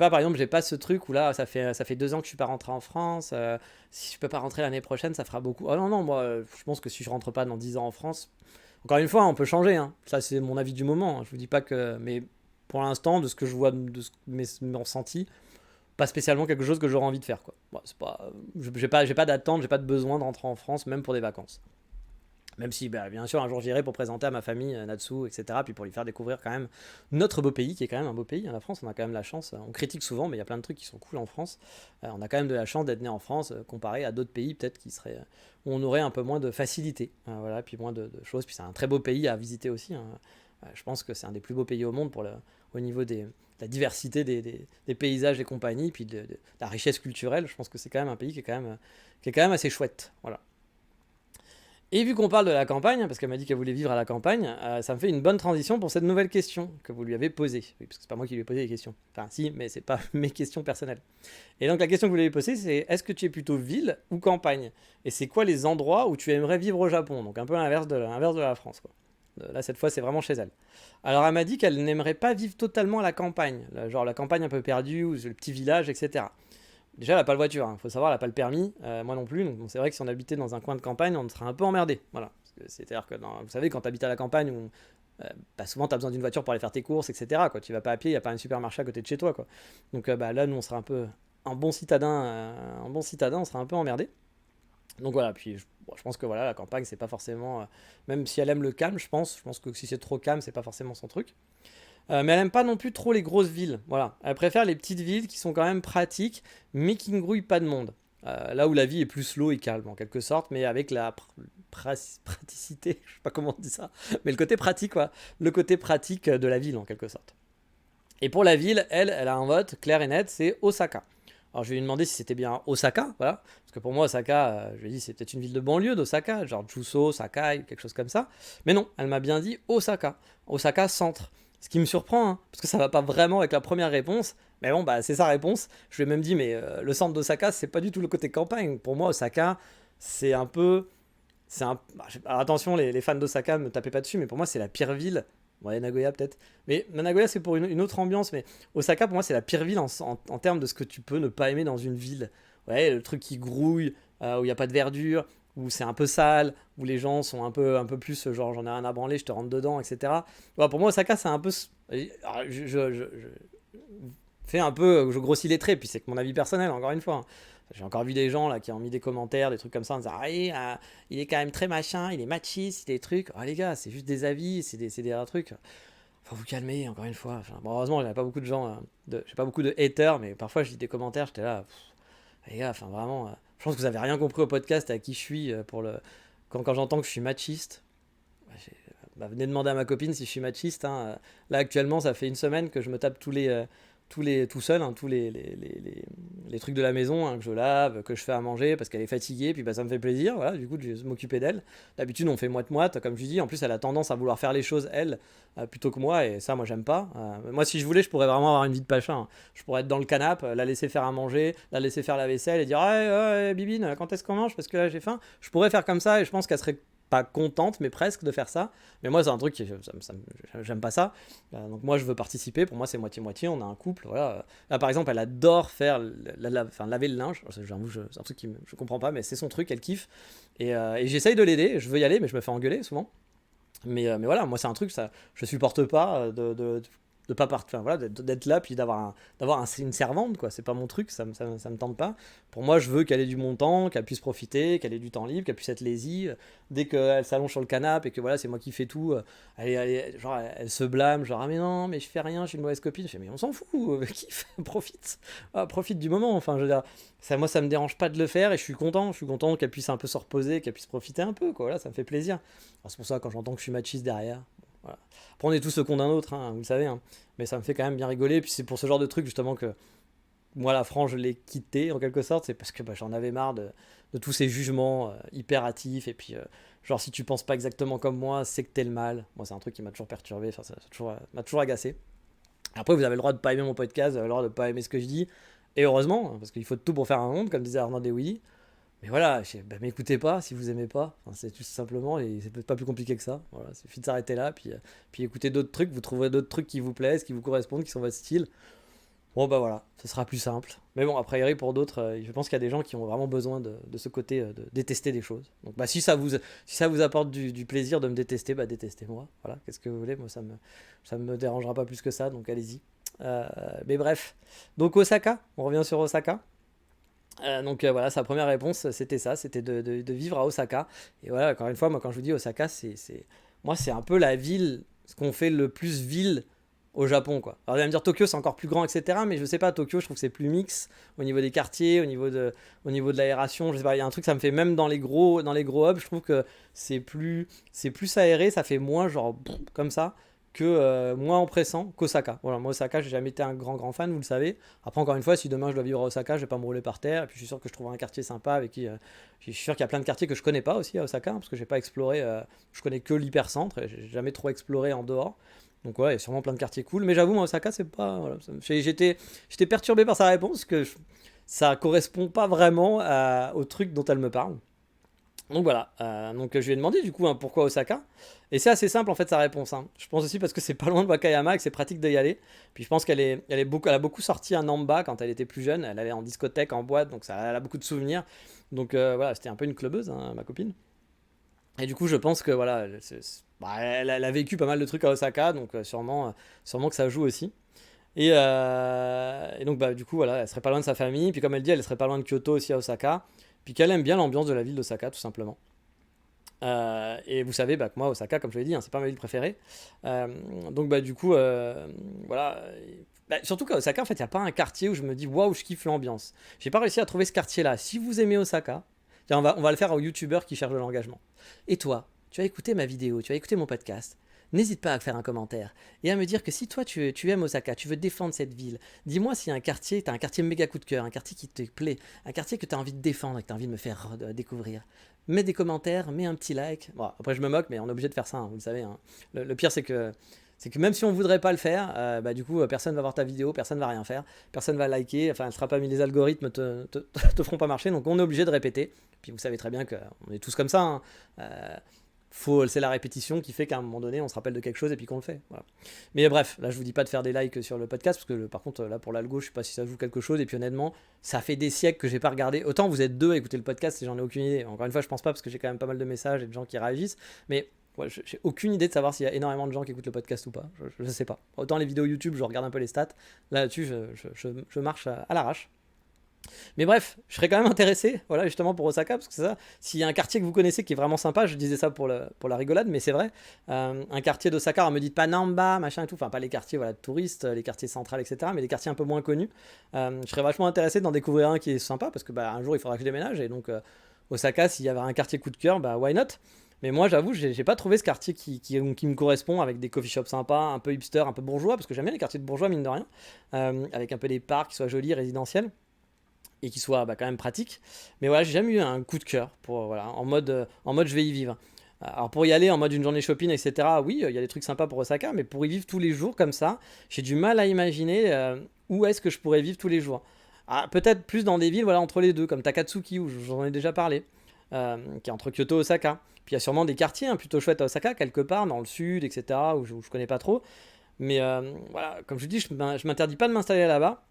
par exemple, j'ai pas ce truc où là, ça fait 2 ans que je suis pas rentré en France. Si je peux pas rentrer l'année prochaine, ça fera beaucoup. Oh non, non, moi, je pense que si je rentre pas dans 10 ans en France, Encore une fois, on peut changer, hein. Ça c'est mon avis du moment, hein. Je vous dis pas que... Mais pour l'instant, de ce que je vois, de mes ressentis, pas spécialement quelque chose que j'aurais envie de faire, quoi. Bon, c'est pas, j'ai pas d'attente, j'ai pas de besoin de rentrer en France, même pour des vacances. Même si, bah, bien sûr, un jour j'irai pour présenter à ma famille Natsu, etc. Puis pour lui faire découvrir quand même notre beau pays, qui est quand même un beau pays, hein, la France. On a quand même la chance, on critique souvent, mais il y a plein de trucs qui sont cool en France. On a quand même de la chance d'être né en France, comparé à d'autres pays peut-être qui seraient, où on aurait un peu moins de facilité. Voilà, puis moins de choses. Puis c'est un très beau pays à visiter aussi, hein. Je pense que c'est un des plus beaux pays au monde au niveau de la diversité des paysages et compagnie, puis de la richesse culturelle. Je pense que c'est quand même un pays qui est quand même assez chouette. Voilà. Et vu qu'on parle de la campagne, parce qu'elle m'a dit qu'elle voulait vivre à la campagne, ça me fait une bonne transition pour cette nouvelle question que vous lui avez posée. Oui, parce que c'est pas moi qui lui ai posé les questions. Enfin, si, mais c'est pas mes questions personnelles. Et donc la question que vous lui avez posée, c'est est-ce que tu es plutôt ville ou campagne? Et c'est quoi les endroits où tu aimerais vivre au Japon? Donc un peu l'inverse de la France, quoi. Là, cette fois, c'est vraiment chez elle. Alors, elle m'a dit qu'elle n'aimerait pas vivre totalement à la campagne, genre la campagne un peu perdue, ou le petit village, etc. Déjà, elle n'a pas de voiture, il faut savoir, elle n'a pas le permis, moi non plus, donc bon, c'est vrai que si on habitait dans un coin de campagne, on serait un peu emmerdé. Voilà. C'est-à-dire que, vous savez, quand tu habites à la campagne, bah, souvent tu as besoin d'une voiture pour aller faire tes courses, etc. Quoi. Tu vas pas à pied, il n'y a pas un supermarché à côté de chez toi. Quoi. Donc bah, là, nous, on serait un peu un bon citadin, on serait un peu emmerdé. Donc voilà, puis bon, je pense que voilà, la campagne, c'est pas forcément. Même si elle aime le calme, je pense que si c'est trop calme, c'est pas forcément son truc. Mais elle aime pas non plus trop les grosses villes. Voilà. Elle préfère les petites villes qui sont quand même pratiques, mais qui ne grouillent pas de monde. Là où la vie est plus slow et calme, en quelque sorte, mais avec la praticité, je sais pas comment on dit ça, mais le côté pratique, quoi. Le côté pratique de la ville, en quelque sorte. Et pour la ville, elle a un vote clair et net, c'est Osaka. Alors je vais lui demander si c'était bien Osaka, voilà. Parce que pour moi, Osaka, je lui ai dit, c'est peut-être une ville de banlieue d'Osaka, genre Juso, Sakai, quelque chose comme ça. Mais non, elle m'a bien dit Osaka. Osaka centre. Ce qui me surprend, hein, parce que ça va pas vraiment avec la première réponse. Mais bon, bah c'est sa réponse. Je lui ai même dit, mais le centre d'Osaka, c'est pas du tout le côté campagne. Pour moi, Osaka, c'est un peu. Alors attention, les fans d'Osaka, me tapez pas dessus, mais pour moi, c'est la pire ville. Ouais, Nagoya peut-être. Mais Nagoya, c'est pour une autre ambiance. Mais Osaka, pour moi, c'est la pire ville en termes de ce que tu peux ne pas aimer dans une ville. Ouais, le truc qui grouille, où il n'y a pas de verdure, où c'est un peu sale, où les gens sont un peu plus genre j'en ai rien à branler, je te rentre dedans, etc. Ouais, pour moi, Osaka, c'est un peu. Alors, je fais un peu. Je grossis les traits, puis c'est que mon avis personnel, encore une fois, hein. J'ai encore vu des gens là qui ont mis des commentaires, des trucs comme ça, en disant ah, il est quand même très machin, il est machiste, des trucs. Oh les gars, c'est juste des avis, c'est des trucs. Faut vous calmer, encore une fois. Enfin, bon, heureusement, j'avais pas beaucoup de gens, j'ai pas beaucoup de haters, mais parfois je lis des commentaires, j'étais là, les gars, enfin vraiment, je pense que vous avez rien compris au podcast à qui je suis quand j'entends que je suis machiste. Bah, venez demander à ma copine si je suis machiste, hein. Là actuellement, ça fait une semaine que je me tape tout seul, hein, les trucs de la maison, hein, que je lave, que je fais à manger parce qu'elle est fatiguée, puis bah, ça me fait plaisir, voilà, du coup je vais m'occuper d'elle. D'habitude on fait moite-moite, comme je dis, en plus elle a tendance à vouloir faire les choses elle, plutôt que moi, et ça moi j'aime pas. Moi si je voulais, je pourrais vraiment avoir une vie de pacha, hein. Je pourrais être dans le canapé, la laisser faire à manger, la laisser faire la vaisselle et dire ouais, ouais Bibine, quand est-ce qu'on mange parce que là j'ai faim. Je pourrais faire comme ça et je pense qu'elle serait pas contente, mais presque de faire ça. Mais moi, c'est un truc qui, j'aime pas ça. Donc moi, je veux participer. Pour moi, c'est moitié-moitié. On a un couple. Voilà. Là, par exemple, elle adore faire laver le linge. J'avoue, c'est un truc je comprends pas, mais c'est son truc. Elle kiffe. Et j'essaye de l'aider. Je veux y aller, mais je me fais engueuler souvent. Mais voilà, moi, c'est un truc, ça, je supporte pas de pas partir, enfin, voilà, d'être là puis une servante, quoi. C'est pas mon truc, ça me tente pas. Pour moi, je veux qu'elle ait du bon temps, qu'elle puisse profiter, qu'elle ait du temps libre, qu'elle puisse être lazy. Dès qu'elle s'allonge sur le canapé et que voilà, c'est moi qui fais tout, genre, elle se blâme, genre ah mais non, mais je fais rien, je suis une mauvaise copine. Je fais mais on s'en fout, kiffe, profite, profite du moment. Enfin, je veux dire, moi ça me dérange pas de le faire et je suis content qu'elle puisse un peu se reposer, qu'elle puisse profiter un peu, quoi. Voilà, ça me fait plaisir. Alors, c'est pour ça quand j'entends que je suis machiste derrière. Voilà. Après, on est tous le con d'un autre, hein, vous le savez, hein. Mais ça me fait quand même bien rigoler. Puis c'est pour ce genre de truc justement que moi, la France, je l'ai quitté en quelque sorte. C'est parce que bah, j'en avais marre de tous ces jugements hyper hâtifs. Et puis, genre, si tu penses pas exactement comme moi, c'est que t'es le mal. Moi, c'est un truc qui m'a toujours perturbé. Enfin, m'a toujours agacé. Après, vous avez le droit de pas aimer mon podcast, vous avez le droit de pas aimer ce que je dis. Et heureusement, parce qu'il faut tout pour faire un monde, comme disait Arnaud Willy. Mais voilà, bah, m'écoutez pas si vous aimez pas. Enfin, c'est tout simplement, et c'est peut-être pas plus compliqué que ça. Voilà, il suffit de s'arrêter là, puis écoutez d'autres trucs, vous trouverez d'autres trucs qui vous plaisent, qui vous correspondent, qui sont votre style. Bon bah voilà, ce sera plus simple. Mais bon, a priori pour d'autres, je pense qu'il y a des gens qui ont vraiment besoin de ce côté de détester des choses. Donc bah si ça vous apporte du plaisir de me détester, bah détestez-moi. Voilà, qu'est-ce que vous voulez, moi ça me dérangera pas plus que ça, donc allez-y. Euh, mais bref, donc Osaka, on revient sur Osaka. Voilà, sa première réponse c'était ça, c'était de vivre à Osaka. Et voilà, encore une fois, moi quand je vous dis Osaka, moi c'est un peu la ville, ce qu'on fait le plus ville au Japon quoi. Alors vous allez me dire Tokyo c'est encore plus grand etc. Mais je sais pas, Tokyo je trouve que c'est plus mix au niveau des quartiers, au niveau de l'aération. Je sais pas, il y a un truc ça me fait même dans les gros hubs, je trouve que c'est plus aéré, ça fait moins genre comme ça que moins oppressant qu'Osaka. Voilà, moi Osaka, j'ai jamais été un grand fan, vous le savez. Après encore une fois, si demain je dois vivre à Osaka, je vais pas me rouler par terre. Et puis je suis sûr que je trouverai un quartier sympa avec qui. Je suis sûr qu'il y a plein de quartiers que je connais pas aussi à Osaka, hein, parce que j'ai pas exploré. Je connais que l'hypercentre, et j'ai jamais trop exploré en dehors. Donc ouais, il y a sûrement plein de quartiers cool. Mais j'avoue, moi Osaka, c'est pas. Voilà, j'étais perturbé par sa réponse, ça correspond pas vraiment au truc dont elle me parle. Donc voilà, donc je lui ai demandé du coup hein, pourquoi Osaka. Et c'est assez simple en fait sa réponse, hein. Je pense aussi parce que c'est pas loin de Wakayama et que c'est pratique d'y aller. Puis je pense elle a beaucoup sorti à Namba quand elle était plus jeune. Elle allait en discothèque, en boîte, donc elle a beaucoup de souvenirs. Donc voilà, c'était un peu une clubeuse, hein, ma copine. Et du coup, je pense que voilà, elle a vécu pas mal de trucs à Osaka, donc sûrement que ça joue aussi. Et donc bah du coup voilà, elle serait pas loin de sa famille. Puis comme elle dit, elle serait pas loin de Kyoto aussi à Osaka. Puis qu'elle aime bien l'ambiance de la ville d'Osaka tout simplement. Et vous savez bah, que moi, Osaka, comme je l'ai dit, hein, c'est pas ma ville préférée. Euh, donc, bah, du coup, voilà. Bah, surtout qu'à Osaka, en fait, il n'y a pas un quartier où je me dis waouh, je kiffe l'ambiance. J'ai pas réussi à trouver ce quartier-là. Si vous aimez Osaka, tiens, on va le faire aux youtubeurs qui cherchent de l'engagement. Et toi, tu as écouté ma vidéo, tu as écouté mon podcast. N'hésite pas à faire un commentaire et à me dire que si toi tu aimes Osaka, tu veux défendre cette ville, dis-moi s'il y a un quartier, tu as un quartier méga coup de cœur, un quartier qui te plaît, un quartier que tu as envie de défendre et que tu as envie de me faire découvrir. Mets des commentaires, mets un petit like. Bon, après je me moque, mais on est obligé de faire ça, hein, vous le savez, hein. Le pire c'est que même si on voudrait pas le faire, bah du coup personne va voir ta vidéo, personne va rien faire, personne va liker, enfin elle sera pas mis, les algorithmes te feront pas marcher, donc on est obligé de répéter. Puis vous savez très bien qu'on est tous comme ça, hein. C'est la répétition qui fait qu'à un moment donné on se rappelle de quelque chose et puis qu'on le fait. Voilà. Mais bref, là je vous dis pas de faire des likes sur le podcast parce que par contre là pour l'algo je sais pas si ça joue quelque chose et puis honnêtement ça fait des siècles que j'ai pas regardé. Autant vous êtes deux à écouter le podcast et j'en ai aucune idée. Encore une fois je pense pas parce que j'ai quand même pas mal de messages et de gens qui réagissent. Mais ouais, j'ai aucune idée de savoir s'il y a énormément de gens qui écoutent le podcast ou pas. Je sais pas. Autant les vidéos YouTube je regarde un peu les stats. Là-dessus je marche à l'arrache. Mais bref, je serais quand même intéressé, voilà, justement pour Osaka, parce que c'est ça, s'il y a un quartier que vous connaissez qui est vraiment sympa, je disais ça pour la rigolade, mais c'est vrai, un quartier d'Osaka, on me dit pas Namba, machin et tout, enfin pas les quartiers voilà, de touristes, les quartiers centrales, etc., mais les quartiers un peu moins connus. Je serais vachement intéressé d'en découvrir un qui est sympa, parce que bah, un jour il faudra que je déménage, et donc Osaka, s'il y avait un quartier coup de cœur, bah why not. Mais moi, j'avoue, j'ai pas trouvé ce quartier qui me correspond avec des coffee shops sympas, un peu hipster, un peu bourgeois, parce que j'aime bien les quartiers de bourgeois, mine de rien, avec un peu des parcs qui soient jolis, résidentiels et qui soit bah, quand même pratique. Mais voilà, j'ai jamais eu un coup de cœur pour voilà, en mode je vais y vivre. Alors pour y aller en mode une journée shopping, etc., oui, il y a des trucs sympas pour Osaka, mais pour y vivre tous les jours comme ça, j'ai du mal à imaginer où est-ce que je pourrais vivre tous les jours. Ah, peut-être plus dans des villes voilà, entre les deux, comme Takatsuki, où j'en ai déjà parlé, qui est entre Kyoto et Osaka. Puis il y a sûrement des quartiers hein, plutôt chouettes à Osaka, quelque part, dans le sud, etc., où je connais pas trop. Mais voilà, comme je dis, je m'interdis pas de m'installer là-bas.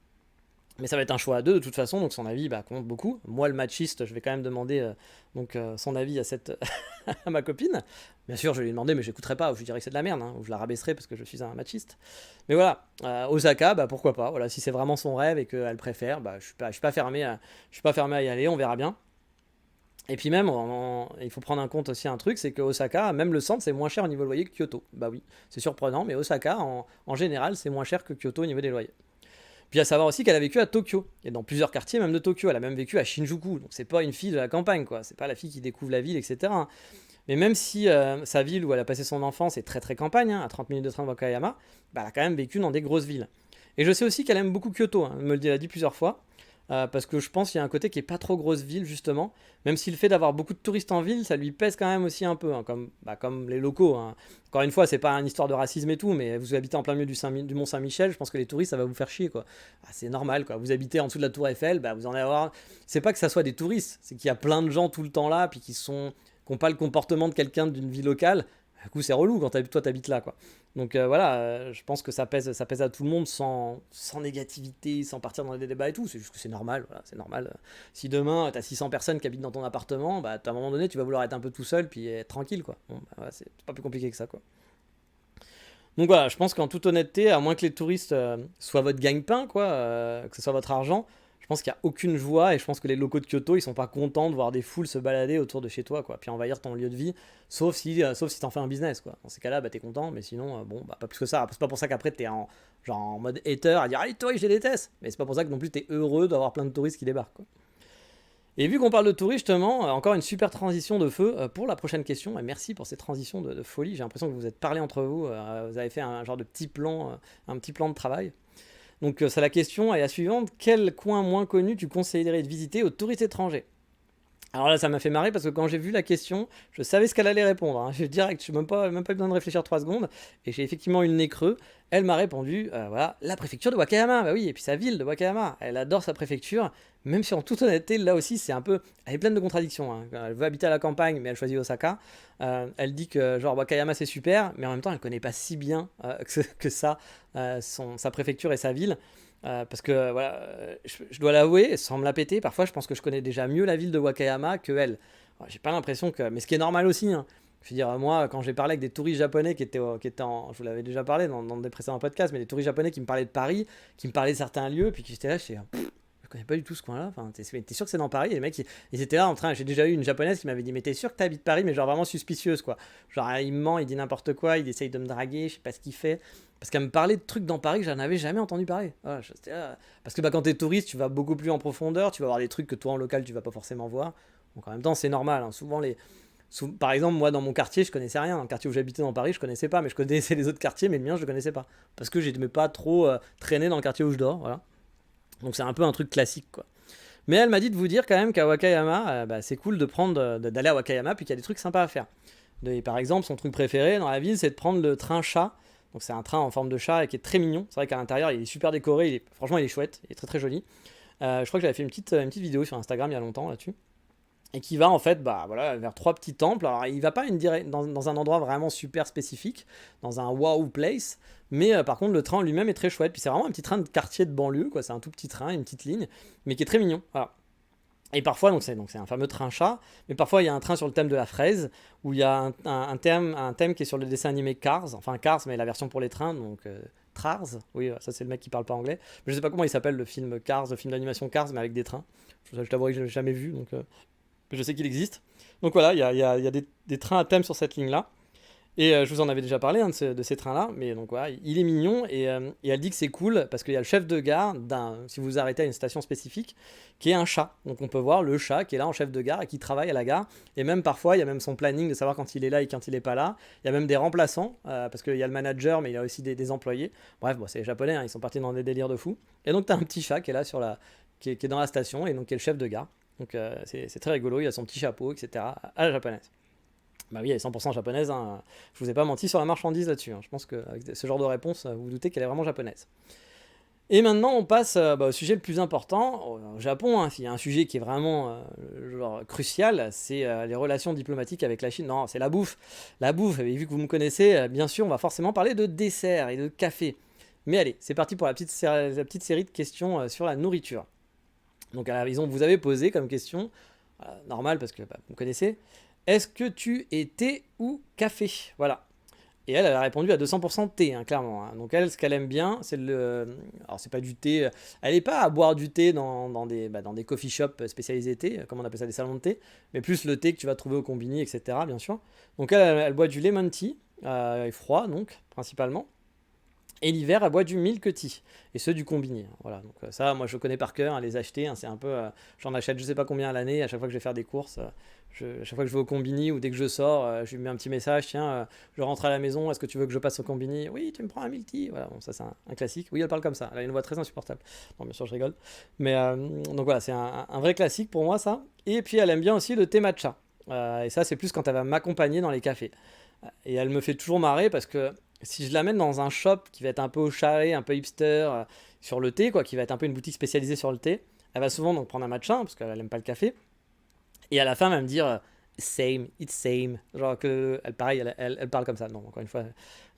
Mais ça va être un choix à deux de toute façon, donc son avis bah, compte beaucoup. Moi, le machiste, je vais quand même demander son avis à ma copine. Bien sûr, je vais lui demander, mais je n'écouterai pas, ou je lui dirai que c'est de la merde, hein, ou je la rabaisserai parce que je suis un machiste. Mais voilà, Osaka, bah, pourquoi pas. Voilà, si c'est vraiment son rêve et qu'elle préfère, bah, je suis pas fermé à y aller, on verra bien. Et puis même, il faut prendre en compte aussi un truc, c'est que Osaka, même le centre, c'est moins cher au niveau loyer que Kyoto. Bah oui, c'est surprenant, mais Osaka, en général, c'est moins cher que Kyoto au niveau des loyers. Puis à savoir aussi qu'elle a vécu à Tokyo, et dans plusieurs quartiers même de Tokyo. Elle a même vécu à Shinjuku, donc c'est pas une fille de la campagne, quoi. C'est pas la fille qui découvre la ville, etc. Mais même si sa ville où elle a passé son enfance est très très campagne, hein, à 30 minutes de train de Wakayama, bah, elle a quand même vécu dans des grosses villes. Et je sais aussi qu'elle aime beaucoup Kyoto, hein, elle l'a dit plusieurs fois, parce que je pense qu'il y a un côté qui est pas trop grosse ville justement, même si le fait d'avoir beaucoup de touristes en ville, ça lui pèse quand même aussi un peu, hein, comme les locaux, hein. Encore une fois, c'est pas une histoire de racisme et tout, mais vous habitez en plein milieu du Mont Saint-Michel, je pense que les touristes ça va vous faire chier quoi. Ah, c'est normal quoi. Vous habitez en dessous de la Tour Eiffel, bah vous en allez avoir. C'est pas que ça soit des touristes, c'est qu'il y a plein de gens tout le temps là, puis qui n'ont pas le comportement de quelqu'un d'une vie locale. Du coup, c'est relou quand toi t'habites là, quoi. Donc voilà, je pense que ça pèse à tout le monde sans négativité, sans partir dans des débats et tout. C'est juste que c'est normal, voilà, c'est normal. Si demain t'as 600 personnes qui habitent dans ton appartement, bah à un moment donné tu vas vouloir être un peu tout seul puis être tranquille, quoi. Bon, bah, ouais, c'est pas plus compliqué que ça, quoi. Donc voilà, je pense qu'en toute honnêteté, à moins que les touristes soient votre gagne-pain, quoi, que ce soit votre argent, je pense qu'il n'y a aucune joie et je pense que les locaux de Kyoto, ils sont pas contents de voir des foules se balader autour de chez toi, quoi, puis envahir ton lieu de vie, sauf si t'en fais un business, quoi. Dans ces cas-là, bah t'es content, mais sinon, bon, bah pas plus que ça. C'est pas pour ça qu'après t'es genre en mode hater à dire ah les touristes, je les déteste, mais c'est pas pour ça que non plus t'es heureux d'avoir plein de touristes qui débarquent, quoi. Et vu qu'on parle de touristes, justement, encore une super transition de feu pour la prochaine question. Et merci pour cette transition de folie. J'ai l'impression que vous êtes parlé entre vous. Vous avez fait un genre de un petit plan de travail. Donc, c'est la question est la suivante. Quel coin moins connu tu conseillerais de visiter aux touristes étrangers? Alors là, ça m'a fait marrer parce que quand j'ai vu la question, je savais ce qu'elle allait répondre, hein. Je direct, je n'ai même pas besoin de réfléchir 3 secondes. Et j'ai effectivement eu le nez creux. Elle m'a répondu, voilà, la préfecture de Wakayama. Bah oui, et puis sa ville de Wakayama. Elle adore sa préfecture. Même si en toute honnêteté, là aussi, c'est un peu. Elle est pleine de contradictions, hein. Elle veut habiter à la campagne, mais elle choisit Osaka. Elle dit que genre Wakayama c'est super, mais en même temps, elle connaît pas si bien que ça sa préfecture et sa ville. Parce que voilà, je dois l'avouer, sans me la péter, parfois je pense que je connais déjà mieux la ville de Wakayama que elle. Alors, j'ai pas l'impression que. Mais ce qui est normal aussi, hein. Je veux dire, moi, quand j'ai parlé avec des touristes japonais qui étaient en. Je vous l'avais déjà parlé dans des précédents podcasts, mais des touristes japonais qui me parlaient de Paris, qui me parlaient de certains lieux, puis qui étaient là, je connais pas du tout ce coin-là. Enfin, t'es sûr que c'est dans Paris? Et les mecs, ils étaient là en train. J'ai déjà eu une japonaise qui m'avait dit, mais t'es sûr que t'habites Paris? Mais genre vraiment suspicieuse, quoi. Genre, il ment, il dit n'importe quoi, il essaye de me draguer, je sais pas ce qu'il fait. Parce qu'elle me parlait de trucs dans Paris que j'en avais jamais entendu parler. Voilà, parce que bah, quand t'es touriste, tu vas beaucoup plus en profondeur, tu vas voir des trucs que toi en local, tu vas pas forcément voir. Donc en même temps, c'est normal, hein. Par exemple, moi dans mon quartier, je connaissais rien. Dans le quartier où j'habitais dans Paris, je connaissais pas, mais je connaissais les autres quartiers, mais le mien, je le connaissais pas. Parce que j'aimais pas trop traîner dans le quartier où je dors, voilà. Donc c'est un peu un truc classique, quoi. Mais elle m'a dit de vous dire quand même qu'à Wakayama, bah, c'est cool d'aller à Wakayama, puis qu'il y a des trucs sympas à faire. Par exemple, son truc préféré dans la ville, c'est de prendre le train chat. Donc c'est un train en forme de chat et qui est très mignon. C'est vrai qu'à l'intérieur, il est super décoré. Franchement, il est chouette. Il est très très joli. Je crois que j'avais fait une petite vidéo sur Instagram il y a longtemps là-dessus. Et qui va en fait bah, voilà, vers 3 petits temples. Alors il va pas dans un endroit vraiment super spécifique, dans un wow place. Mais par contre, le train lui-même est très chouette. Puis c'est vraiment un petit train de quartier de banlieue, quoi. C'est un tout petit train, une petite ligne, mais qui est très mignon. Voilà. Et parfois, donc c'est un fameux train chat, mais parfois il y a un train sur le thème de la fraise, où il y a un thème qui est sur le dessin animé Cars, enfin Cars, mais la version pour les trains, donc Trars, oui, ça c'est le mec qui parle pas anglais. Mais je sais pas comment il s'appelle le film Cars, le film d'animation Cars, mais avec des trains. Je t'avouerai que je l'ai jamais vu, donc je sais qu'il existe. Donc voilà, il y a des trains à thème sur cette ligne-là. Et je vous en avais déjà parlé, hein, de ces trains-là, mais donc voilà, il est mignon et elle dit que c'est cool parce qu'il y a le chef de gare, si vous vous arrêtez à une station spécifique, qui est un chat. Donc on peut voir le chat qui est là en chef de gare et qui travaille à la gare. Et même parfois, il y a même son planning de savoir quand il est là et quand il n'est pas là. Il y a même des remplaçants parce qu'il y a le manager, mais il y a aussi des employés. Bref, bon, c'est les japonais, hein, ils sont partis dans des délires de fou. Et donc tu as un petit chat qui est là qui est dans la station et donc qui est le chef de gare. Donc c'est très rigolo, il a son petit chapeau, etc. à la japonaise. Bah oui, elle est 100% japonaise, hein. Je vous ai pas menti sur la marchandise là-dessus, hein. Je pense qu'avec ce genre de réponse, vous vous doutez qu'elle est vraiment japonaise. Et maintenant, on passe au sujet le plus important. Au Japon, hein, il y a un sujet qui est vraiment genre, crucial, c'est les relations diplomatiques avec la Chine. Non, c'est la bouffe. La bouffe, et vu que vous me connaissez, bien sûr, on va forcément parler de dessert et de café. Mais allez, c'est parti pour la petite série de questions sur la nourriture. Donc à la raison, vous avez posé comme question, normal parce que bah, vous me connaissez, est-ce que tu es thé ou café? Voilà. Et elle a répondu à 200% thé, hein, clairement, hein. Donc elle, ce qu'elle aime bien, c'est le... Alors c'est pas du thé... Elle n'est pas à boire du thé dans des coffee shops spécialisés thé, comme on appelle ça des salons de thé, mais plus le thé que tu vas trouver au combini, etc. bien sûr. Donc elle boit du lemon tea, froid donc, principalement. Et l'hiver, elle boit du milk tea, et ceux du combini. Voilà, donc ça, moi je connais par cœur, hein, les acheter, hein, c'est un peu... j'en achète je sais pas combien à l'année, à chaque fois que je vais faire des courses, à chaque fois que je vais au combini, ou dès que je sors, je lui mets un petit message, tiens, je rentre à la maison, est-ce que tu veux que je passe au combini? Oui, tu me prends un milk tea. Voilà, bon, ça c'est un classique. Oui, elle parle comme ça, elle a une voix très insupportable. Non, bien sûr, je rigole. Mais donc voilà, c'est un vrai classique pour moi, ça. Et puis elle aime bien aussi le thé matcha. Et ça, c'est plus quand elle va m'accompagner dans les cafés. Et elle me fait toujours marrer parce que si je l'amène dans un shop qui va être un peu au chalet, un peu hipster, sur le thé, quoi, qui va être un peu une boutique spécialisée sur le thé, elle va souvent donc prendre un matcha, hein, parce qu'elle n'aime pas le café. Et à la fin, elle va me dire it's same. Genre que, elle, pareil, elle parle comme ça. Non, encore une fois,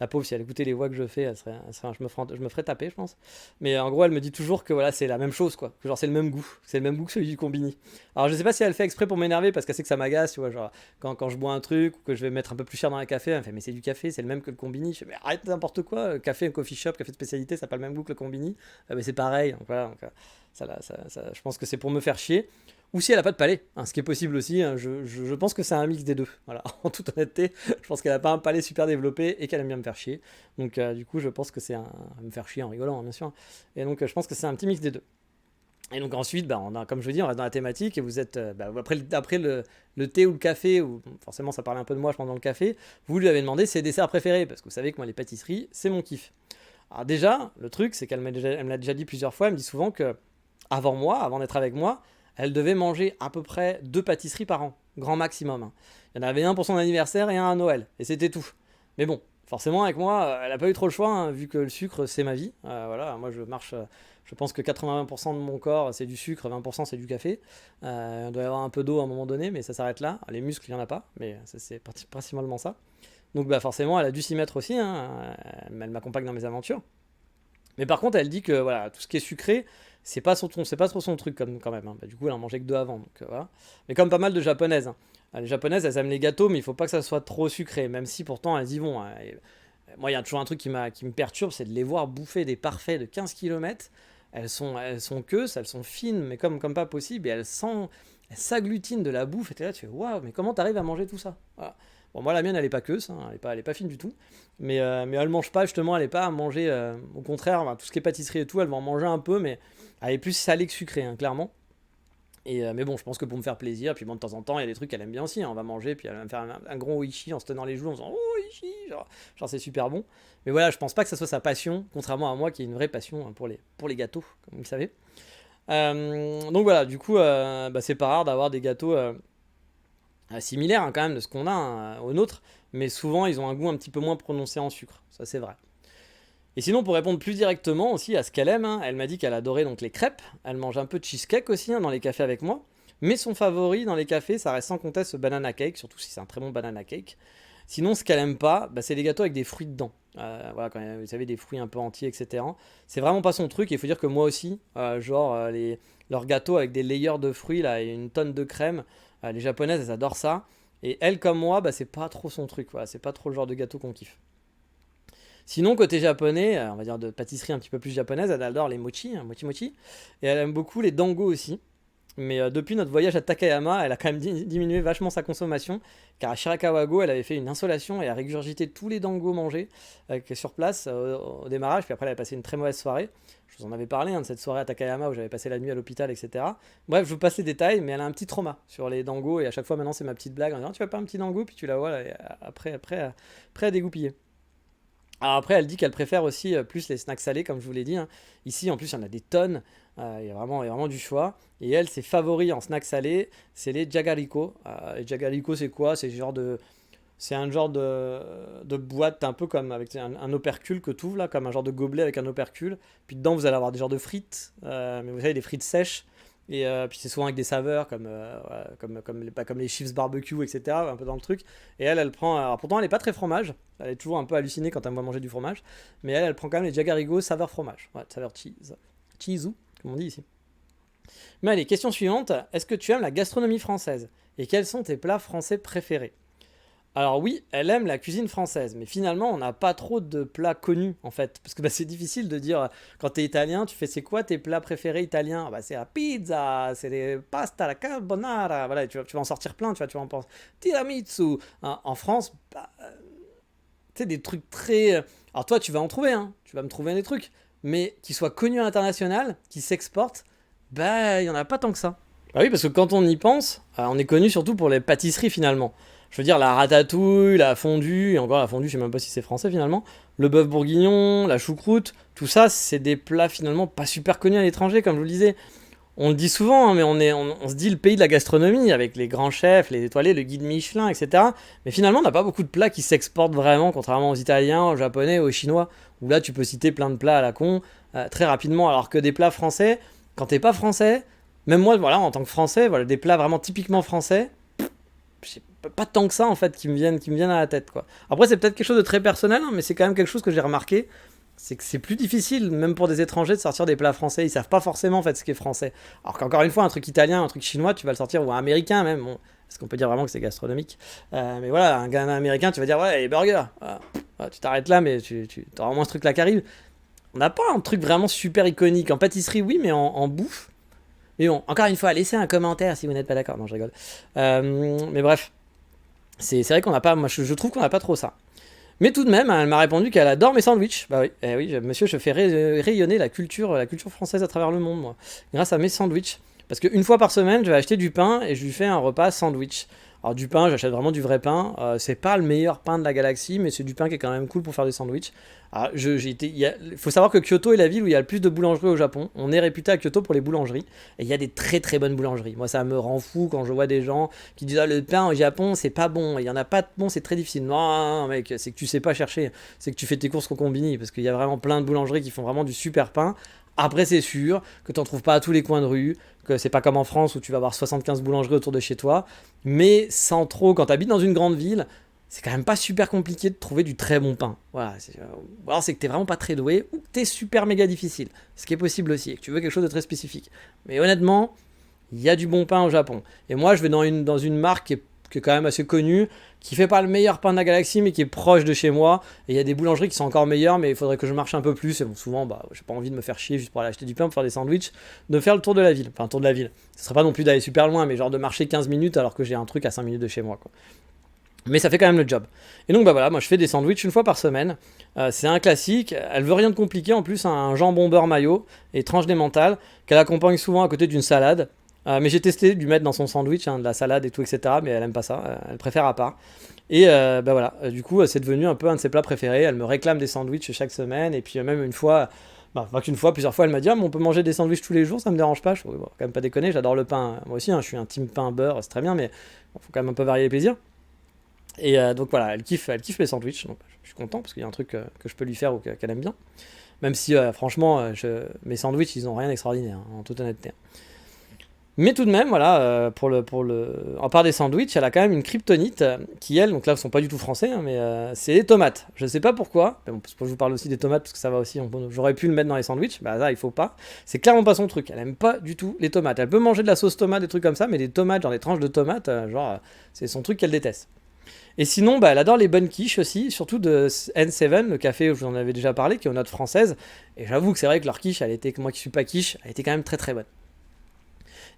la pauvre, si elle écoutait les voix que je fais, je me ferais taper, je pense. Mais en gros, elle me dit toujours que voilà, c'est la même chose, quoi. Que genre, c'est le même goût. C'est le même goût que celui du Combini. Alors, je sais pas si elle fait exprès pour m'énerver parce qu'elle sait que ça m'agace, tu vois. Genre, quand je bois un truc ou que je vais mettre un peu plus cher dans un café, elle me fait, mais c'est du café, c'est le même que le Combini. Je fais, mais arrête n'importe quoi. Café, un coffee shop, café de spécialité, ça n'a pas le même goût que le Combini. Mais c'est pareil. Donc voilà. Donc, je pense que c'est pour me faire chier. Ou si elle a pas de palais, hein, ce qui est possible aussi, hein, je pense que c'est un mix des deux. Voilà, en toute honnêteté, je pense qu'elle a pas un palais super développé et qu'elle aime bien me faire chier. Donc du coup, je pense que c'est me faire chier en rigolant, hein, bien sûr. Et donc je pense que c'est un petit mix des deux. Et donc ensuite, bah, comme je vous dis, on reste dans la thématique et vous êtes, après le thé ou le café, ou forcément ça parlait un peu de moi, je pense, dans le café, vous lui avez demandé ses desserts préférés, parce que vous savez que moi les pâtisseries, c'est mon kiff. Alors déjà, le truc, c'est qu'elle elle me l'a déjà dit plusieurs fois, elle me dit souvent que avant d'être avec moi, elle devait manger à peu près 2 pâtisseries par an, grand maximum, hein. Il y en avait un pour son anniversaire et un à Noël, et c'était tout. Mais bon, forcément avec moi, elle n'a pas eu trop le choix, hein, vu que le sucre c'est ma vie. Voilà, moi je marche, je pense que 80% de mon corps c'est du sucre, 20% c'est du café. Il doit y avoir un peu d'eau à un moment donné, mais ça s'arrête là. Les muscles, il n'y en a pas, mais c'est principalement ça. Donc bah forcément, elle a dû s'y mettre aussi, hein. Elle m'accompagne dans mes aventures. Mais par contre, elle dit que voilà, tout ce qui est sucré, c'est pas trop son truc quand même, hein. Bah, du coup, elle en mangeait que 2 avant, donc voilà. Mais comme pas mal de japonaises, hein. Les japonaises, elles aiment les gâteaux, mais il faut pas que ça soit trop sucré, même si pourtant elles y vont, hein. Et moi, il y a toujours un truc qui me perturbe, c'est de les voir bouffer des parfaits de 15 km. Elles sont queues, elles sont fines, mais comme pas possible, et elles s'agglutinent de la bouffe, et t'es là, tu fais waouh, mais comment t'arrives à manger tout ça? Voilà. Bon, moi, la mienne, elle est pas queue, hein, elle est pas fine du tout. Mais elle mange pas, justement, elle est pas à manger. Au contraire, bah, tout ce qui est pâtisserie et tout, elle va en manger un peu, mais elle est plus salée que sucrée, hein, clairement. Mais bon, je pense que pour me faire plaisir, puis bon, de temps en temps, il y a des trucs qu'elle aime bien aussi, hein. On va manger, puis elle va me faire un gros oishi en se tenant les joues, en faisant oh oishi, genre c'est super bon. Mais voilà, je pense pas que ça soit sa passion, contrairement à moi qui ai une vraie passion, hein, pour les gâteaux, comme vous le savez. Donc voilà, du coup, bah, c'est pas rare d'avoir des gâteaux similaires, hein, quand même de ce qu'on a, hein, au nôtre, mais souvent ils ont un goût un petit peu moins prononcé en sucre, ça c'est vrai. Et sinon, pour répondre plus directement aussi à ce qu'elle aime, hein, elle m'a dit qu'elle adorait donc les crêpes, elle mange un peu de cheesecake aussi, hein, dans les cafés avec moi, mais son favori dans les cafés, ça reste sans conteste ce banana cake, surtout si c'est un très bon banana cake. Sinon, ce qu'elle aime pas, bah, c'est les gâteaux avec des fruits dedans. Voilà, quand vous savez, des fruits un peu entiers, etc. C'est vraiment pas son truc, et il faut dire que moi aussi, leurs gâteaux avec des layers de fruits là, et une tonne de crème, les japonaises, elles adorent ça. Et elle, comme moi, bah, c'est pas trop son truc, voilà, c'est pas trop le genre de gâteau qu'on kiffe. Sinon, côté japonais, on va dire de pâtisserie un petit peu plus japonaise, elle adore les mochi, hein, mochi mochi. Et elle aime beaucoup les dango aussi. Mais depuis notre voyage à Takayama, elle a quand même diminué vachement sa consommation. Car à Shirakawa-go, elle avait fait une insolation et a régurgité tous les dango mangés sur place au démarrage. Puis après, elle a passé une très mauvaise soirée. Je vous en avais parlé, hein, de cette soirée à Takayama où j'avais passé la nuit à l'hôpital, etc. Bref, je vous passe les détails, mais elle a un petit trauma sur les dango. Et à chaque fois, maintenant, c'est ma petite blague en disant tu veux pas un petit dango? Puis tu la vois là, après à dégoupiller. Alors après, elle dit qu'elle préfère aussi plus les snacks salés, comme je vous l'ai dit, hein. Ici, en plus, il y en a des tonnes. Il y a vraiment du choix. Et elle, ses favoris en snacks salés, c'est les Jagariko. Les Jagariko, c'est quoi? C'est un genre de boîte, un peu comme avec un opercule que tu ouvres là, comme un genre de gobelet avec un opercule. Puis dedans, vous allez avoir des genres de frites, mais vous savez, des frites sèches. Et puis c'est souvent avec des saveurs comme les chips barbecue, etc. Un peu dans le truc. Et elle prend. Alors pourtant, elle n'est pas très fromage. Elle est toujours un peu hallucinée quand elle me voit manger du fromage. Mais elle prend quand même les Jagarigo saveur fromage. Ouais, saveur cheese. Cheesou, comme on dit ici. Mais allez, question suivante. Est-ce que tu aimes la gastronomie française? Et quels sont tes plats français préférés? Alors oui, elle aime la cuisine française, mais finalement, on n'a pas trop de plats connus, en fait. Parce que bah, c'est difficile de dire, quand t'es italien, tu fais c'est quoi tes plats préférés italiens? Bah, c'est la pizza, c'est les pasta, la carbonara, voilà, tu vas en sortir plein, tu vas en penser. Tiramisu. Hein, en France, bah, tu sais, des trucs très... Alors toi, tu vas en trouver, hein, tu vas me trouver des trucs, mais qui soient connus à l'international, qui s'exportent, bah, il n'y en a pas tant que ça. Bah oui, parce que quand on y pense, on est connu surtout pour les pâtisseries finalement. Je veux dire, la ratatouille, la fondue, et encore la fondue, je sais même pas si c'est français finalement, le bœuf bourguignon, la choucroute, tout ça, c'est des plats finalement pas super connus à l'étranger, comme je vous le disais. On le dit souvent, hein, mais on se dit le pays de la gastronomie, avec les grands chefs, les étoilés, le guide Michelin, etc. Mais finalement, on n'a pas beaucoup de plats qui s'exportent vraiment, contrairement aux Italiens, aux Japonais, aux Chinois, où là, tu peux citer plein de plats à la con, très rapidement, alors que des plats français, quand t'es pas français, même moi, voilà, en tant que français, voilà, des plats vraiment typiquement français, pas tant que ça en fait qui me viennent à la tête, quoi. Après, c'est peut-être quelque chose de très personnel, hein, mais c'est quand même quelque chose que j'ai remarqué. C'est que c'est plus difficile, même pour des étrangers, de sortir des plats français. Ils savent pas forcément en fait ce qui est français. Alors qu'encore une fois, un truc italien, un truc chinois, tu vas le sortir, ou un américain même. Bon, est-ce qu'on peut dire vraiment que c'est gastronomique? Mais voilà, un gars américain, tu vas dire ouais, les burgers. Voilà. Voilà, tu t'arrêtes là, mais tu auras au moins ce truc là qui arrive. On n'a pas un truc vraiment super iconique. En pâtisserie, oui, mais en bouffe. Mais bon, encore une fois, laissez un commentaire si vous n'êtes pas d'accord. Non, je rigole. Mais bref, c'est vrai qu'on n'a pas. Moi, je trouve qu'on n'a pas trop ça. Mais tout de même, elle m'a répondu qu'elle adore mes sandwichs. Bah oui, oui, monsieur, je fais rayonner la culture française à travers le monde, moi, grâce à mes sandwichs. Parce qu'une fois par semaine, je vais acheter du pain et je lui fais un repas sandwich. Alors du pain, j'achète vraiment du vrai pain. C'est pas le meilleur pain de la galaxie, mais c'est du pain qui est quand même cool pour faire des sandwichs. Alors, il faut savoir que Kyoto est la ville où il y a le plus de boulangeries au Japon. On est réputé à Kyoto pour les boulangeries. Et il y a des très très bonnes boulangeries. Moi, ça me rend fou quand je vois des gens qui disent ah, le pain au Japon, c'est pas bon. Il y en a pas de bon, c'est très difficile. Non, mec, c'est que tu sais pas chercher. C'est que tu fais tes courses au combini. Parce qu'il y a vraiment plein de boulangeries qui font vraiment du super pain. Après, c'est sûr que tu n'en trouves pas à tous les coins de rue, que c'est pas comme en France où tu vas avoir 75 boulangeries autour de chez toi, mais sans trop, quand tu habites dans une grande ville, c'est quand même pas super compliqué de trouver du très bon pain. Voilà, ou alors c'est que t'es vraiment pas très doué, ou que t'es super méga difficile, ce qui est possible aussi, et que tu veux quelque chose de très spécifique. Mais honnêtement, il y a du bon pain au Japon. Et moi, je vais dans une marque qui est quand même assez connue, qui fait pas le meilleur pain de la galaxie, mais qui est proche de chez moi. Et il y a des boulangeries qui sont encore meilleures, mais il faudrait que je marche un peu plus. Et bon, souvent, j'ai pas envie de me faire chier juste pour aller acheter du pain, pour faire des sandwichs, de faire le tour de la ville. Enfin, le tour de la ville. Ce serait pas non plus d'aller super loin, mais genre de marcher 15 minutes alors que j'ai un truc à 5 minutes de chez moi, quoi. Mais ça fait quand même le job. Et donc, bah voilà, moi je fais des sandwichs une fois par semaine. C'est un classique. Elle veut rien de compliqué. En plus, un jambon beurre mayo et tranche d'emmental qu'elle accompagne souvent à côté d'une salade. Mais j'ai testé de lui mettre dans son sandwich de la salade et tout, etc. Mais elle aime pas ça. Elle préfère à part. Et bah voilà, du coup, c'est devenu un peu un de ses plats préférés. Elle me réclame des sandwichs chaque semaine. Et puis même une fois, pas qu'une fois, plusieurs fois, elle m'a dit ah, mais on peut manger des sandwichs tous les jours, ça me dérange pas. Je dis, bon, quand même pas déconner, j'adore le pain. Moi aussi, hein, je suis un team pain beurre, c'est très bien, mais bon, faut quand même un peu varier les plaisirs. Et donc voilà, elle kiffe mes sandwichs. Donc je suis content parce qu'il y a un truc que je peux lui faire ou qu'elle aime bien. Même si franchement, mes sandwichs, ils ont rien d'extraordinaire, hein, en toute honnêteté. Mais tout de même, voilà, en part des sandwichs, elle a quand même une kryptonite qui, elle, donc là, ne sont pas du tout français, hein, mais c'est les tomates. Je ne sais pas pourquoi. Mais bon, je vous parle aussi des tomates parce que ça va aussi. J'aurais pu le mettre dans les sandwichs. Bah là, il faut pas. C'est clairement pas son truc. Elle aime pas du tout les tomates. Elle peut manger de la sauce tomate, des trucs comme ça, mais des tomates, genre des tranches de tomates, c'est son truc qu'elle déteste. Et sinon, bah, elle adore les bonnes quiches aussi, surtout de N7, le café où je vous en avais déjà parlé, qui est aux notes françaises. Et j'avoue que c'est vrai que leur quiche, moi qui suis pas quiche, elle était quand même très très bonne.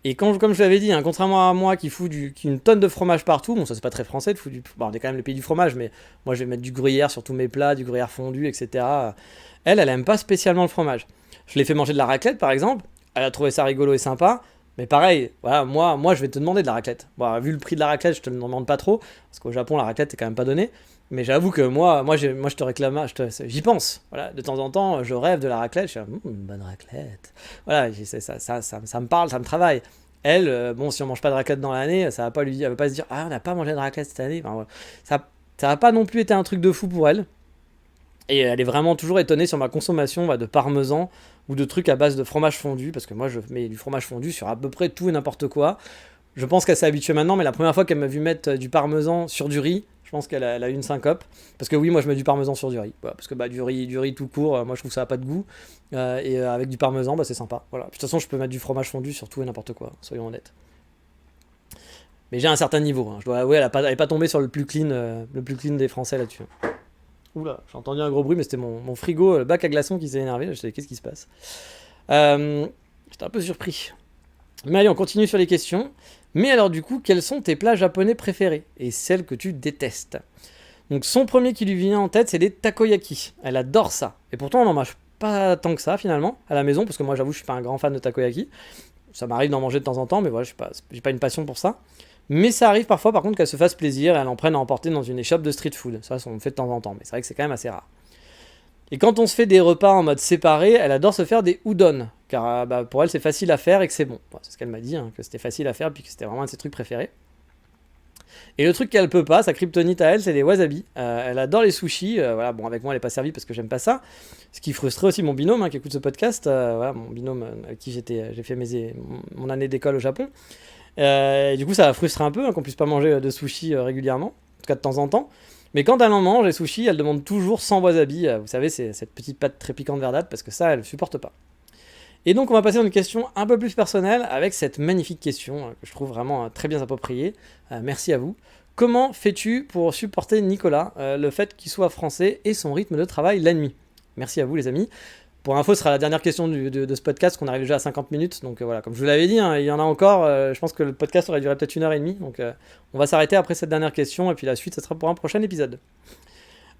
Et comme je l'avais dit, hein, contrairement à moi qui fout une tonne de fromage partout, bon ça c'est pas très français de foutre du... Bon, on est quand même le pays du fromage, mais moi je vais mettre du gruyère sur tous mes plats, du gruyère fondu, etc. Elle aime pas spécialement le fromage. Je l'ai fait manger de la raclette par exemple, elle a trouvé ça rigolo et sympa, mais pareil, voilà, moi je vais te demander de la raclette. Bon, vu le prix de la raclette, je te le demande pas trop, parce qu'au Japon la raclette est quand même pas donnée. Mais j'avoue que moi je te réclame, j'y pense. Voilà, de temps en temps, je rêve de la raclette. Je suis bonne raclette. Voilà, ça me parle, ça me travaille. Elle, bon, si on mange pas de raclette dans l'année, elle va pas se dire ah on n'a pas mangé de raclette cette année. Enfin, voilà. Ça a pas non plus été un truc de fou pour elle. Et elle est vraiment toujours étonnée sur ma consommation de parmesan ou de trucs à base de fromage fondu, parce que moi je mets du fromage fondu sur à peu près tout et n'importe quoi. Je pense qu'elle s'est habituée maintenant, mais la première fois qu'elle m'a vu mettre du parmesan sur du riz, je pense qu'elle a eu une syncope. Parce que oui, moi je mets du parmesan sur du riz. Voilà, parce que du riz tout court, moi je trouve ça n'a pas de goût. Et avec du parmesan, c'est sympa. Voilà. De toute façon, je peux mettre du fromage fondu sur tout et n'importe quoi, soyons honnêtes. Mais j'ai un certain niveau. Hein. Je dois avouer, elle n'est pas tombée sur le plus clean des Français là-dessus. Oula, j'ai entendu un gros bruit, mais c'était mon frigo, le bac à glaçons qui s'est énervé. Je sais qu'est-ce qui se passe. J'étais un peu surpris. Mais allez, on continue sur les questions. Mais alors du coup, quels sont tes plats japonais préférés et celles que tu détestes? Donc son premier qui lui vient en tête, c'est les takoyaki. Elle adore ça. Et pourtant, on n'en mange pas tant que ça finalement à la maison, parce que moi j'avoue, je suis pas un grand fan de takoyaki. Ça m'arrive d'en manger de temps en temps, mais voilà, j'ai pas une passion pour ça. Mais ça arrive parfois, par contre, qu'elle se fasse plaisir et elle en prenne à emporter dans une échoppe de street food. Ça, on le fait de temps en temps, mais c'est vrai que c'est quand même assez rare. Et quand on se fait des repas en mode séparé, elle adore se faire des udon, car pour elle c'est facile à faire et que c'est bon. C'est ce qu'elle m'a dit, hein, que c'était facile à faire et que c'était vraiment un de ses trucs préférés. Et le truc qu'elle peut pas, sa kryptonite à elle, c'est les wasabi. Elle adore les sushis. Voilà, bon, avec moi elle est pas servie parce que j'aime pas ça. Ce qui frustrait aussi mon binôme qui écoute ce podcast. Voilà, mon binôme avec qui j'ai fait mon année d'école au Japon. Et du coup, ça la frustre un peu, hein, qu'on puisse pas manger de sushi régulièrement, en tout cas de temps en temps. Mais quand elle en mange, les sushis, elle demande toujours sans wasabi. Vous savez, c'est cette petite pâte très piquante verdâtre, parce que ça, elle supporte pas. Et donc, on va passer à une question un peu plus personnelle avec cette magnifique question que je trouve vraiment très bien appropriée. Merci à vous. Comment fais-tu pour supporter Nicolas, le fait qu'il soit français et son rythme de travail la nuit? Merci à vous, les amis. Pour info, ce sera la dernière question de ce podcast, qu'on arrive déjà à 50 minutes. Donc voilà, comme je vous l'avais dit, hein, il y en a encore. Je pense que le podcast aurait duré peut-être 1h30. Donc on va s'arrêter après cette dernière question. Et puis la suite, ça sera pour un prochain épisode.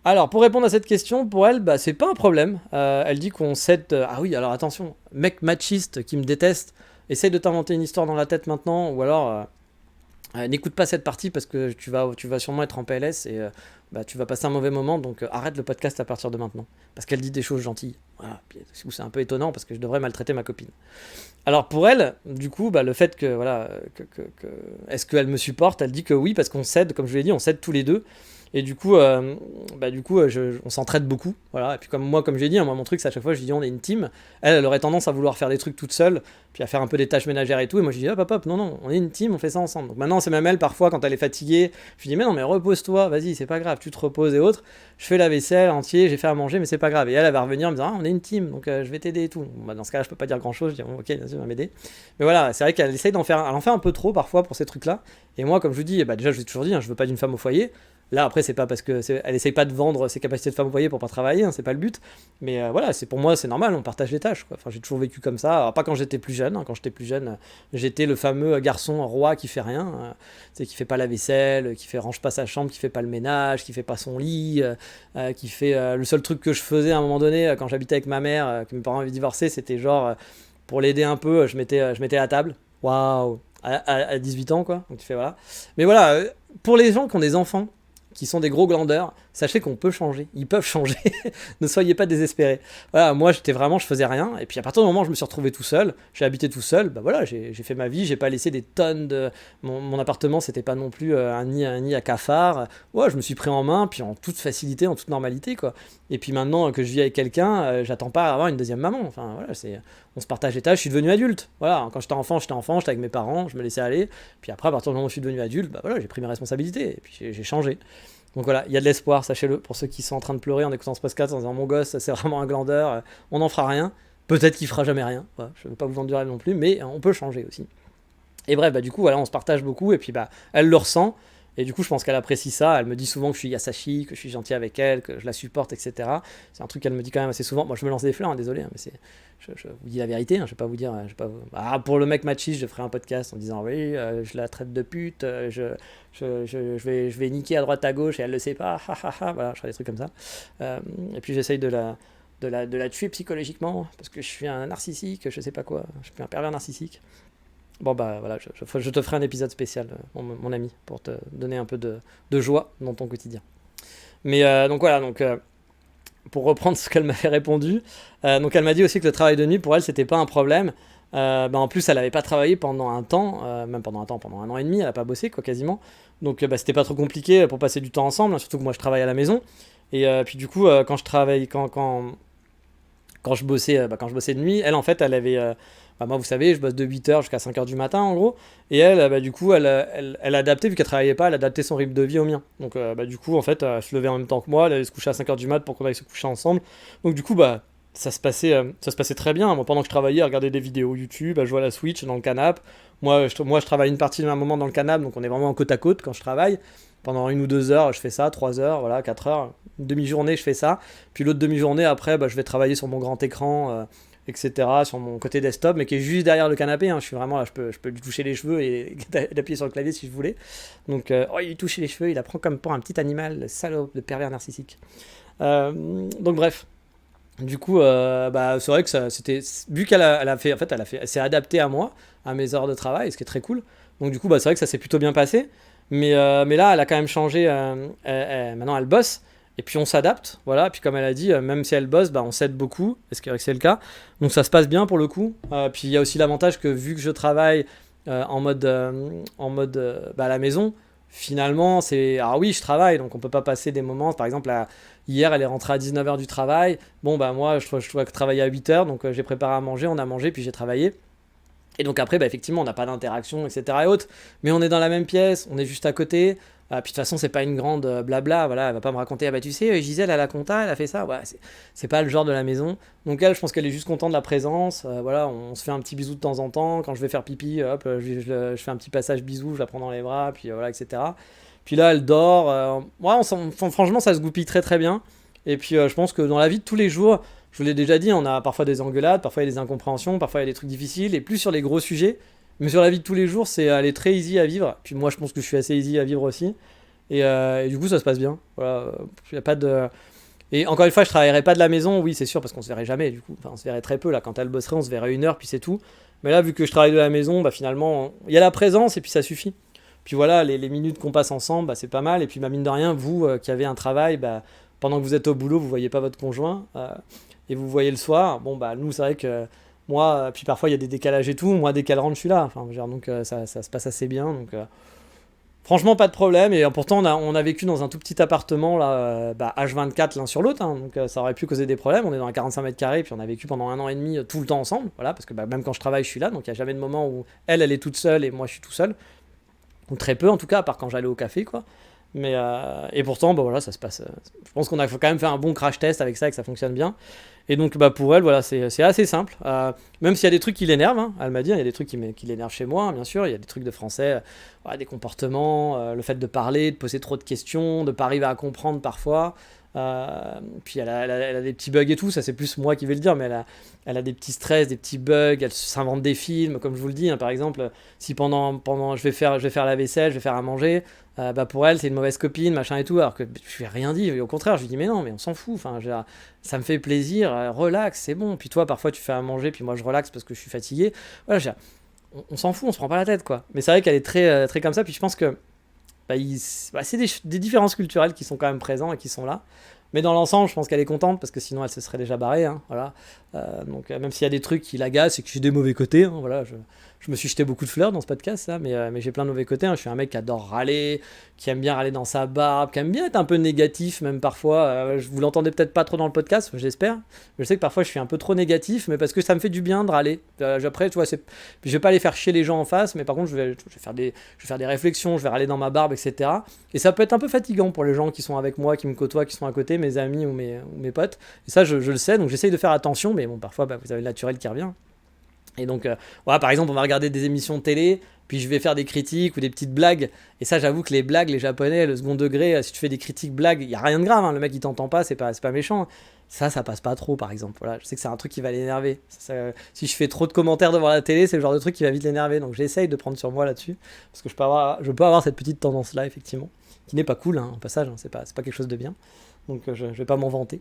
Alors, pour répondre à cette question, pour elle, bah, c'est pas un problème. Elle dit qu'on cède. Ah oui, alors attention, mec machiste qui me déteste, essaye de t'inventer une histoire dans la tête maintenant, ou alors n'écoute pas cette partie parce que tu vas sûrement être en PLS et bah, tu vas passer un mauvais moment, donc arrête le podcast à partir de maintenant. Parce qu'elle dit des choses gentilles. Voilà. C'est un peu étonnant parce que je devrais maltraiter ma copine. Alors pour elle, du coup, bah, le fait que, voilà, est-ce qu'elle me supporte? Elle dit que oui, parce qu'on cède, comme je vous l'ai dit, on cède tous les deux. Et du coup, on s'entraide beaucoup. Voilà. Et puis comme je l'ai dit, hein, moi mon truc, c'est à chaque fois, je dis on est une team. Elle aurait tendance à vouloir faire des trucs toute seule, puis à faire un peu des tâches ménagères et tout. Et moi je dis hop, non, on est une team, on fait ça ensemble. Donc maintenant, c'est même elle, parfois, quand elle est fatiguée, je lui dis mais non, mais repose-toi, vas-y, c'est pas grave, tu te reposes et autres. Je fais la vaisselle entier, j'ai fait à manger, mais c'est pas grave. Et elle va revenir en me disant on est une team, donc je vais t'aider et tout. Bon, bah, dans ce cas-là, je peux pas dire grand-chose. Je dis ok, bien sûr, va m'aider. Mais voilà, c'est vrai qu'elle essaye d'en faire, elle en fait un peu trop parfois pour ces trucs-là. Et moi, comme je vous dis, bah, déjà, je vous ai toujours dit, hein, je veux pas d'une femme au foyer. Là, après, c'est pas parce que elle essaye pas de vendre ses capacités de femme au foyer pour pas travailler, hein, c'est pas le but. Mais voilà, c'est pour moi, c'est normal, on partage les tâches, quoi. Enfin, j'ai toujours vécu comme ça. Alors, pas quand j'étais plus jeune. Hein. Quand j'étais plus jeune, j'étais le fameux garçon roi qui fait rien, qui fait pas la vaisselle, qui range pas sa chambre, qui fait pas le ménage, qui fait pas son lit, qui fait le seul truc que je faisais à un moment donné quand j'habitais avec ma mère, que mes parents avaient divorcé, c'était genre pour l'aider un peu, je mettais à table. Waouh, à 18 ans quoi. Donc tu fais voilà. Mais voilà, pour les gens qui ont des enfants qui sont des gros glandeurs, sachez qu'on peut changer, ils peuvent changer, ne soyez pas désespérés. Voilà, moi je faisais rien, et puis à partir du moment où je me suis retrouvé tout seul, j'ai habité tout seul, bah voilà, j'ai fait ma vie, j'ai pas laissé des tonnes de... Mon appartement, c'était pas non plus un nid à cafard, ouais, je me suis pris en main, puis en toute facilité, en toute normalité, quoi. Et puis maintenant que je vis avec quelqu'un, j'attends pas à avoir une deuxième maman, enfin voilà, on se partage les tâches, je suis devenu adulte, voilà, quand j'étais enfant, j'étais avec mes parents, je me laissais aller, puis après, à partir du moment où je suis devenu adulte, bah voilà, j'ai pris mes responsabilités, et puis j'ai changé. Donc voilà, il y a de l'espoir, sachez-le, pour ceux qui sont en train de pleurer en écoutant ce podcast en disant mon gosse, c'est vraiment un glandeur, on n'en fera rien. Peut-être qu'il fera jamais rien, voilà, je ne veux pas vous vendre du rêve non plus, mais on peut changer aussi. Et bref, bah, du coup, voilà, on se partage beaucoup, et puis bah, elle le ressent, et du coup, je pense qu'elle apprécie ça. Elle me dit souvent que je suis Yasashi, que je suis gentil avec elle, que je la supporte, etc. C'est un truc qu'elle me dit quand même assez souvent. Moi, je me lance des fleurs, hein, désolé, hein, mais je vous dis la vérité, hein, je vais pas vous dire. Pour le mec machiste, je ferai un podcast en disant oui, je la traite de pute, je vais niquer à droite à gauche et elle le sait pas, voilà, je ferai des trucs comme ça. Et puis j'essaye de la tuer psychologiquement parce que je suis un narcissique, je sais pas quoi, je suis un pervers narcissique. Bon bah voilà, je te ferai un épisode spécial, mon ami, pour te donner un peu de joie dans ton quotidien. Mais donc voilà, pour reprendre ce qu'elle m'avait répondu, donc elle m'a dit aussi que le travail de nuit pour elle c'était pas un problème. En plus elle avait pas travaillé pendant un temps, même pendant un an et demi, elle a pas bossé quoi quasiment. Donc c'était pas trop compliqué pour passer du temps ensemble, hein, surtout que moi je travaille à la maison. Et puis du coup quand je bossais de nuit, elle en fait elle avait moi, vous savez, je bosse de 8h jusqu'à 5h du matin, en gros. Et elle, du coup, elle a adapté, vu qu'elle travaillait pas, elle a adapté son rythme de vie au mien. Donc, du coup, en fait, elle se levait en même temps que moi, elle allait se coucher à 5h du mat pour qu'on aille se coucher ensemble. Donc, du coup, ça se passait très bien. Moi, pendant que je travaillais, à regarder des vidéos YouTube, à jouer à la Switch dans le canapé. Moi, je travaille une partie de un moment dans le canapé, donc on est vraiment côte à côte quand je travaille. Pendant 1 ou 2 heures, je fais ça, 3 heures, voilà, 4 heures. Une demi-journée, je fais ça. Puis l'autre demi-journée, après, je vais travailler sur mon grand écran. Etc. sur mon côté desktop, mais qui est juste derrière le canapé. Hein. Je suis vraiment là, je peux lui toucher les cheveux et d'appuyer sur le clavier si je voulais. Donc, il lui touche les cheveux, il la prend comme pour un petit animal, salope de pervers narcissique. Donc, bref. Du coup, c'est vrai que c'était. Vu elle s'est adaptée à moi, à mes heures de travail, ce qui est très cool. Donc, du coup, c'est vrai que ça s'est plutôt bien passé. Mais là, elle a quand même changé. Maintenant, elle bosse. Et puis on s'adapte, voilà. Puis comme elle a dit, même si elle bosse, on s'aide beaucoup. Est-ce que c'est le cas? Donc ça se passe bien pour le coup. Puis il y a aussi l'avantage que vu que je travaille en mode à la maison, finalement c'est... Alors oui, je travaille, donc on peut pas passer des moments... Par exemple, hier, elle est rentrée à 19h du travail. Bon, moi, je dois travailler à 8h, donc j'ai préparé à manger, on a mangé, puis j'ai travaillé. Et donc après, bah, effectivement, on n'a pas d'interaction, etc. et autres, mais on est dans la même pièce, on est juste à côté. Puis de toute façon, c'est pas une grande blabla, voilà, elle va pas me raconter, ah bah tu sais, Gisèle à la compta, elle a fait ça, ouais, c'est pas le genre de la maison. Donc elle, je pense qu'elle est juste contente de la présence, voilà, on se fait un petit bisou de temps en temps, quand je vais faire pipi, hop, je fais un petit passage bisou, je la prends dans les bras, puis voilà, etc. Puis là, elle dort, ouais, franchement, ça se goupille très très bien. Et puis je pense que dans la vie de tous les jours, je vous l'ai déjà dit, on a parfois des engueulades, parfois il y a des incompréhensions, parfois il y a des trucs difficiles, et plus sur les gros sujets. Mais sur la vie de tous les jours, elle est très easy à vivre. Puis moi, je pense que je suis assez easy à vivre aussi. Et du coup, ça se passe bien. Voilà, y a pas de... Et encore une fois, je travaillerai pas de la maison, oui, c'est sûr, parce qu'on se verrait jamais, du coup. Enfin, on se verrait très peu, là. Quand elle bosserait, on se verrait 1 heure, puis c'est tout. Mais là, vu que je travaille de la maison, bah finalement, il y a la présence, et puis ça suffit. Puis voilà, les minutes qu'on passe ensemble, bah, c'est pas mal. Et puis, bah, mine de rien, vous qui avez un travail, bah, pendant que vous êtes au boulot, vous voyez pas votre conjoint. Et vous voyez le soir. Bon, bah, nous, c'est vrai que moi, puis parfois, il y a des décalages et tout. Moi, dès qu'elle rentre, je suis là. Enfin, donc, ça se passe assez bien. Donc, franchement, pas de problème. Et pourtant, on a vécu dans un tout petit appartement, là, bah, H24 l'un sur l'autre. Hein. Donc, ça aurait pu causer des problèmes. On est dans un 45 mètres carrés. Puis, on a vécu pendant 1 an et demi tout le temps ensemble. Voilà, parce que bah, même quand je travaille, je suis là. Donc, il n'y a jamais de moment où elle est toute seule et moi, je suis tout seul. Ou très peu, en tout cas, à part quand j'allais au café, quoi. Et pourtant, bah, voilà, ça se passe. Je pense qu'on a quand même fait un bon crash test avec ça et que ça fonctionne bien. Et donc, bah, pour elle, voilà, c'est assez simple. Même s'il y a des trucs qui l'énervent, hein, elle m'a dit, il y a des trucs qui l'énervent chez moi, hein, bien sûr. Il y a des trucs de français, voilà, des comportements, le fait de parler, de poser trop de questions, de ne pas arriver à comprendre parfois. Puis elle a des petits bugs et tout, ça c'est plus moi qui vais le dire, mais elle a des petits stress, des petits bugs, elle s'invente des films, comme je vous le dis, hein, par exemple, si pendant je vais faire la vaisselle, je vais faire à manger, bah pour elle c'est une mauvaise copine, machin et tout, alors que je lui ai rien dit, au contraire, je lui dis mais non, mais on s'en fout, enfin, ça me fait plaisir, relax, c'est bon, puis toi parfois tu fais à manger, puis moi je relaxe parce que je suis fatigué, voilà, on s'en fout, on se prend pas la tête quoi, mais c'est vrai qu'elle est très, très comme ça, puis je pense que bah, c'est des différences culturelles qui sont quand même présentes et qui sont là. Mais dans l'ensemble, je pense qu'elle est contente parce que sinon elle se serait déjà barrée. Hein, voilà. Donc même s'il y a des trucs qui l'agacent et que j'ai des mauvais côtés, hein, voilà, je me suis jeté beaucoup de fleurs dans ce podcast, ça, mais j'ai plein de mauvais côtés. Hein. Je suis un mec qui adore râler, qui aime bien râler dans sa barbe, qui aime bien être un peu négatif même parfois. Vous l'entendez peut-être pas trop dans le podcast, j'espère. Je sais que parfois je suis un peu trop négatif, mais parce que ça me fait du bien de râler. Après, tu vois, je vais pas aller faire chier les gens en face, mais par contre je vais faire des réflexions, je vais râler dans ma barbe, etc. Et ça peut être un peu fatigant pour les gens qui sont avec moi, qui me côtoient, qui sont à côté, mes amis ou mes potes. Et ça, je le sais, donc j'essaye de faire attention, mais bon, parfois, bah, vous avez le naturel qui revient. Et donc, voilà, par exemple, on va regarder des émissions de télé, puis je vais faire des critiques ou des petites blagues. Et ça, j'avoue que les blagues, les japonais, le second degré, si tu fais des critiques blagues, il n'y a rien de grave, hein, le mec il t'entend pas, c'est pas méchant. Ça passe pas trop, par exemple. Voilà, je sais que c'est un truc qui va l'énerver. Si je fais trop de commentaires devant la télé, c'est le genre de truc qui va vite l'énerver. Donc j'essaye de prendre sur moi là-dessus, parce que je peux avoir cette petite tendance-là, effectivement, qui n'est pas cool, hein, au passage, hein, c'est pas quelque chose de bien. Donc je vais pas m'en vanter.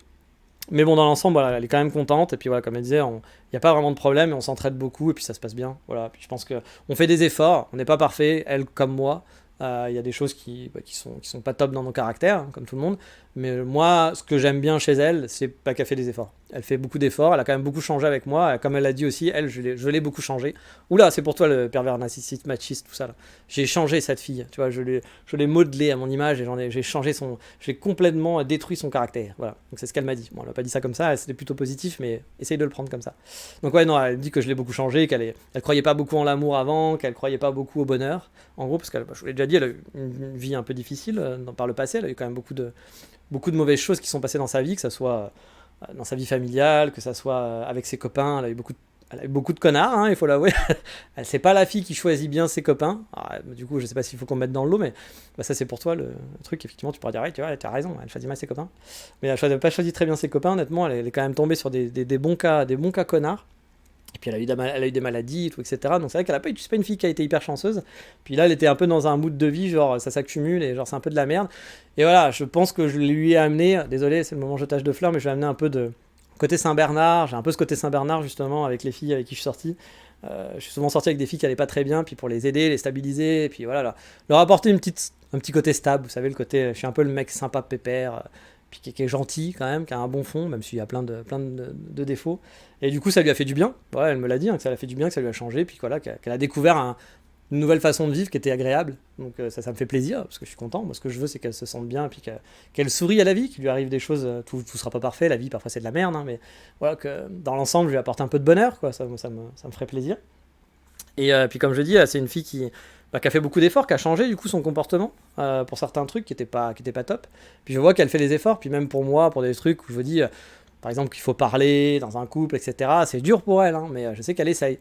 Mais bon, dans l'ensemble, voilà, elle est quand même contente. Et puis voilà, comme elle disait, il n'y a pas vraiment de problème et on s'entraide beaucoup et puis ça se passe bien. Voilà. Puis je pense qu'on fait des efforts, on n'est pas parfait, elle comme moi. Il y a des choses qui sont pas top dans nos caractères, hein, comme tout le monde. Mais moi, ce que j'aime bien chez elle, c'est pas qu'elle fait des efforts. Elle fait beaucoup d'efforts, elle a quand même beaucoup changé avec moi. Comme elle l'a dit aussi, elle, je l'ai beaucoup changé. Oula, c'est pour toi le pervers narcissique, machiste, tout ça. Là. J'ai changé cette fille, tu vois, je l'ai modelée à mon image et j'ai changé j'ai complètement détruit son caractère. Voilà, donc c'est ce qu'elle m'a dit. Bon, elle n'a pas dit ça comme ça, c'était plutôt positif, mais essaye de le prendre comme ça. Donc ouais, non, elle dit que je l'ai beaucoup changé, elle croyait pas beaucoup en l'amour avant, qu'elle croyait pas beaucoup au bonheur. En gros, parce que je vous l'ai déjà dit, elle a eu une vie un peu difficile par le passé, elle a eu quand même beaucoup de mauvaises choses qui sont passées dans sa vie, que ce soit dans sa vie familiale, que ce soit avec ses copains, elle a eu beaucoup de connards, hein, il faut l'avouer. C'est pas la fille qui choisit bien ses copains. Alors, du coup, je sais pas s'il faut qu'on mette dans le lot, mais bah, ça c'est pour toi le truc. Effectivement, tu pourras dire, ouais, tu vois, tu as raison, elle choisit mal ses copains. Mais elle n'a pas choisi très bien ses copains, honnêtement. Elle est quand même tombée sur des bons cas connards. Et puis elle a eu des maladies, tout, etc. Donc c'est vrai qu'elle a pas eu, c'est pas une fille qui a été hyper chanceuse. Puis là, elle était un peu dans un mood de vie, genre ça s'accumule et genre c'est un peu de la merde. Et voilà, je pense que je lui ai amené, désolé, c'est le moment jetage de fleurs, mais je lui ai amené un peu de côté Saint-Bernard. J'ai un peu ce côté Saint-Bernard justement avec les filles avec qui je suis sorti. Je suis souvent sorti avec des filles qui allaient pas très bien, puis pour les aider, les stabiliser, et puis voilà, leur apporter un petit côté stable. Vous savez, le côté, je suis un peu le mec sympa pépère. Puis qui est gentil quand même, qui a un bon fond, même s'il y a plein de défauts. Et du coup, ça lui a fait du bien. Ouais, elle me l'a dit, hein, que ça lui a fait du bien, que ça lui a changé, puis voilà, qu'elle a découvert une nouvelle façon de vivre qui était agréable. Donc ça me fait plaisir, parce que je suis content. Moi, ce que je veux, c'est qu'elle se sente bien, puis qu'elle sourie à la vie, qu'il lui arrive des choses, tout sera pas parfait, la vie, parfois c'est de la merde, hein, mais voilà, que dans l'ensemble, je lui apporte un peu de bonheur, quoi, ça me ferait plaisir. Et puis comme je dis, c'est une fille qui a fait beaucoup d'efforts, qui a changé du coup son comportement pour certains trucs qui étaient pas top. Puis je vois qu'elle fait les efforts, puis même pour moi, pour des trucs où je me dis, par exemple qu'il faut parler dans un couple, etc. C'est dur pour elle, hein, mais je sais qu'elle essaye,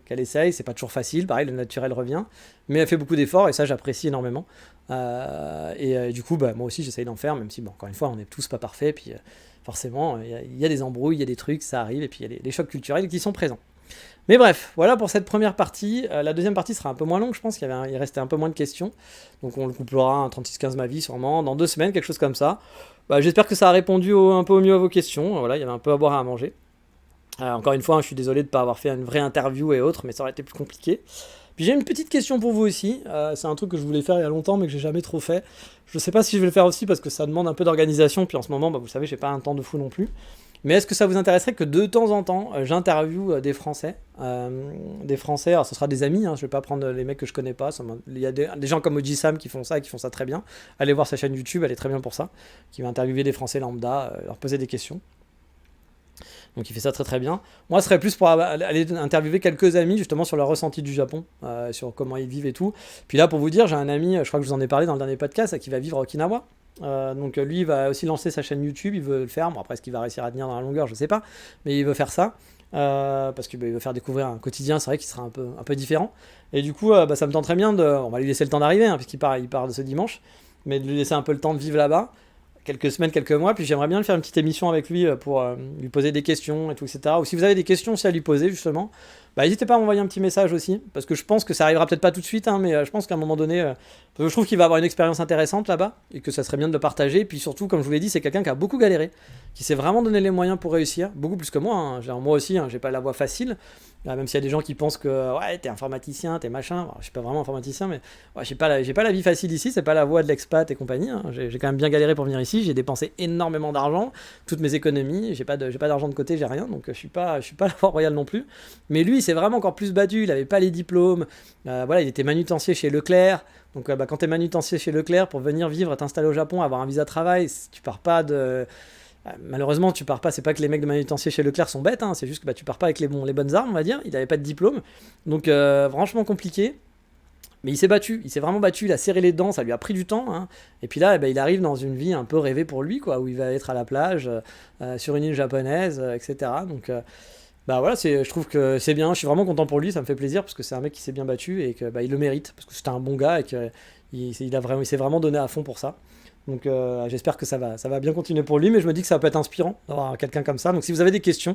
c'est pas toujours facile, pareil, le naturel revient, mais elle fait beaucoup d'efforts et ça j'apprécie énormément. Du coup, moi aussi j'essaye d'en faire, même si, bon, encore une fois, on n'est tous pas parfaits, puis forcément, il y a des embrouilles, il y a des trucs, ça arrive, et puis il y a les chocs culturels qui sont présents. Mais bref, voilà pour cette première partie. La deuxième partie sera un peu moins longue, je pense il restait un peu moins de questions. Donc on le couplera un 36-15 ma vie sûrement, dans 2 semaines, quelque chose comme ça. J'espère que ça a répondu un peu au mieux à vos questions. Voilà, il y avait un peu à boire et à manger. Encore une fois, je suis désolé de ne pas avoir fait une vraie interview et autres, mais ça aurait été plus compliqué. Puis j'ai une petite question pour vous aussi. C'est un truc que je voulais faire il y a longtemps, mais que j'ai jamais trop fait. Je sais pas si je vais le faire aussi parce que ça demande un peu d'organisation. Puis en ce moment, vous savez, j'ai pas un temps de fou non plus. Mais est-ce que ça vous intéresserait que de temps en temps, j'interviewe des Français alors ce sera des amis, hein, je vais pas prendre les mecs que je connais pas. Il y a des gens comme Oji Sam qui font ça et qui font ça très bien. Allez voir sa chaîne YouTube, elle est très bien pour ça. Qui va interviewer des Français lambda, leur poser des questions. Donc il fait ça très très bien. Moi, ce serait plus pour aller interviewer quelques amis justement sur leur ressenti du Japon, sur comment ils vivent et tout. Puis là, pour vous dire, j'ai un ami, je crois que je vous en ai parlé dans le dernier podcast, qui va vivre à Okinawa. Donc lui, il va aussi lancer sa chaîne YouTube, il veut le faire. Bon, après, est-ce qu'il va réussir à tenir dans la longueur, je sais pas. Mais il veut faire ça. Parce qu'il veut faire découvrir un quotidien, c'est vrai qu'il sera un peu différent. Et du coup, ça me tente très bien on va lui laisser le temps d'arriver, hein, puisqu'il part de ce dimanche. Mais de lui laisser un peu le temps de vivre là-bas. Quelques semaines, quelques mois, puis j'aimerais bien le faire une petite émission avec lui pour lui poser des questions et tout, etc. Ou si vous avez des questions aussi à lui poser, justement, n'hésitez pas à m'envoyer un petit message aussi, parce que je pense que ça arrivera peut-être pas tout de suite, hein, mais je pense qu'à un moment donné, parce que je trouve qu'il va avoir une expérience intéressante là-bas, et que ça serait bien de le partager, et puis surtout, comme je vous l'ai dit, c'est quelqu'un qui a beaucoup galéré, qui s'est vraiment donné les moyens pour réussir, beaucoup plus que moi, hein. Moi aussi, hein, j'ai pas la voie facile, même s'il y a des gens qui pensent que ouais, t'es informaticien, t'es machin. Alors, je suis pas vraiment informaticien, mais ouais, j'ai pas la vie facile ici, c'est pas la voie de l'expat et compagnie, hein. J'ai quand même bien galéré pour venir ici, j'ai dépensé énormément d'argent, toutes mes économies, j'ai pas d'argent de côté, j'ai rien, donc je suis pas la voie royale non plus. Mais lui, il s'est vraiment encore plus battu, il avait pas les diplômes, il était manutencier chez Leclerc. Donc quand t'es manutencier chez Leclerc, pour venir vivre, t'installer au Japon, avoir un visa de travail, tu pars pas de... Malheureusement, tu pars pas, c'est pas que les mecs de manutencier chez Leclerc sont bêtes, hein, c'est juste que tu pars pas avec les bonnes armes, on va dire. Il avait pas de diplôme, donc franchement compliqué. Mais il s'est vraiment battu, il a serré les dents, ça lui a pris du temps, hein. Et puis là, il arrive dans une vie un peu rêvée pour lui, quoi, où il va être à la plage, sur une île japonaise, etc. Donc voilà, je trouve que c'est bien, je suis vraiment content pour lui, ça me fait plaisir, parce que c'est un mec qui s'est bien battu, et que il le mérite, parce que c'était un bon gars, et qu'il s'est vraiment donné à fond pour ça. Donc j'espère que ça va bien continuer pour lui, mais je me dis que ça peut être inspirant d'avoir quelqu'un comme ça. Donc si vous avez des questions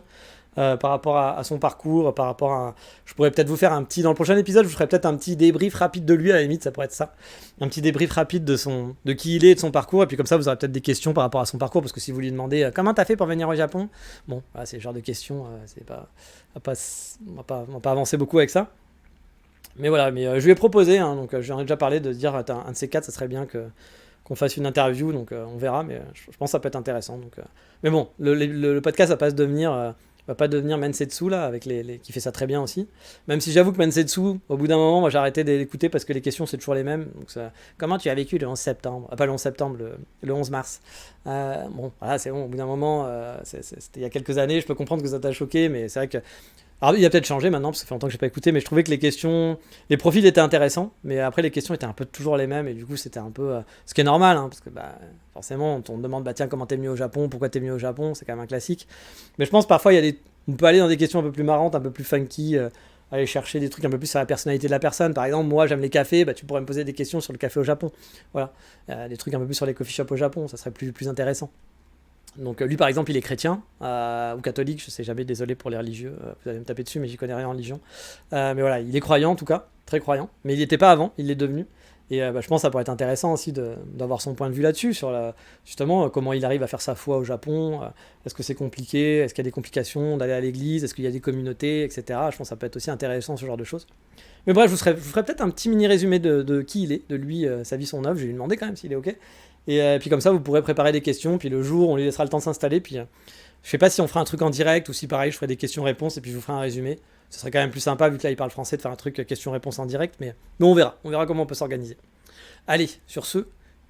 par rapport à son parcours, par rapport à... Je pourrais peut-être vous faire dans le prochain épisode, je vous ferai peut-être un petit débrief rapide de lui, à la limite, ça pourrait être ça. Un petit débrief rapide de qui il est, de son parcours, et puis comme ça vous aurez peut-être des questions par rapport à son parcours, parce que si vous lui demandez comment t'as fait pour venir au Japon, bon, voilà, c'est le genre de questions, on va pas avancer beaucoup avec ça. Mais voilà, je lui ai proposé, hein, donc j'en ai déjà parlé, de dire un de ces quatre, ça serait bien qu'on fasse une interview, donc on verra, mais je pense que ça peut être intéressant. Donc, mais bon, le podcast va pas devenir Mensetsu là, avec qui fait ça très bien aussi. Même si j'avoue que Mensetsu, au bout d'un moment, moi j'ai arrêté d'écouter parce que les questions c'est toujours les mêmes. Donc comment tu as vécu le 11 septembre, pas le 11 septembre, le 11 mars. Bon, voilà, c'est bon, au bout d'un moment, c'était il y a quelques années, je peux comprendre que ça t'a choqué, mais c'est vrai que... Alors, il a peut-être changé maintenant, parce que ça fait longtemps que j'ai pas écouté, mais je trouvais que les profils étaient intéressants, mais après les questions étaient un peu toujours les mêmes, et du coup c'était un peu... ce qui est normal, hein, parce que forcément on te demande, tiens, comment t'es venu au Japon, pourquoi t'es venu au Japon, c'est quand même un classique. Mais je pense parfois on peut aller dans des questions un peu plus marrantes, un peu plus funky, aller chercher des trucs un peu plus sur la personnalité de la personne. Par exemple, moi j'aime les cafés, tu pourrais me poser des questions sur le café au Japon. Voilà, des trucs un peu plus sur les coffee shops au Japon, ça serait plus intéressant. Donc lui par exemple il est chrétien ou catholique, je sais jamais, désolé pour les religieux, vous allez me taper dessus mais j'y connais rien en religion. Mais voilà, il est croyant en tout cas, très croyant, mais il n'y était pas avant, il l'est devenu. Et je pense que ça pourrait être intéressant aussi d'avoir son point de vue là-dessus, sur justement comment il arrive à faire sa foi au Japon, est-ce que c'est compliqué, est-ce qu'il y a des complications d'aller à l'église, est-ce qu'il y a des communautés, etc. Je pense que ça peut être aussi intéressant ce genre de choses. Mais bref, je vous ferai peut-être un petit mini résumé de qui il est, de lui, sa vie, son œuvre, je vais lui demander quand même s'il est ok. Et puis comme ça, vous pourrez préparer des questions, puis le jour, on lui laissera le temps de s'installer, puis je sais pas si on fera un truc en direct, ou si pareil, je ferai des questions-réponses, et puis je vous ferai un résumé. Ce serait quand même plus sympa, vu que là, il parle français, de faire un truc questions-réponses en direct, mais on verra comment on peut s'organiser. Allez, sur ce,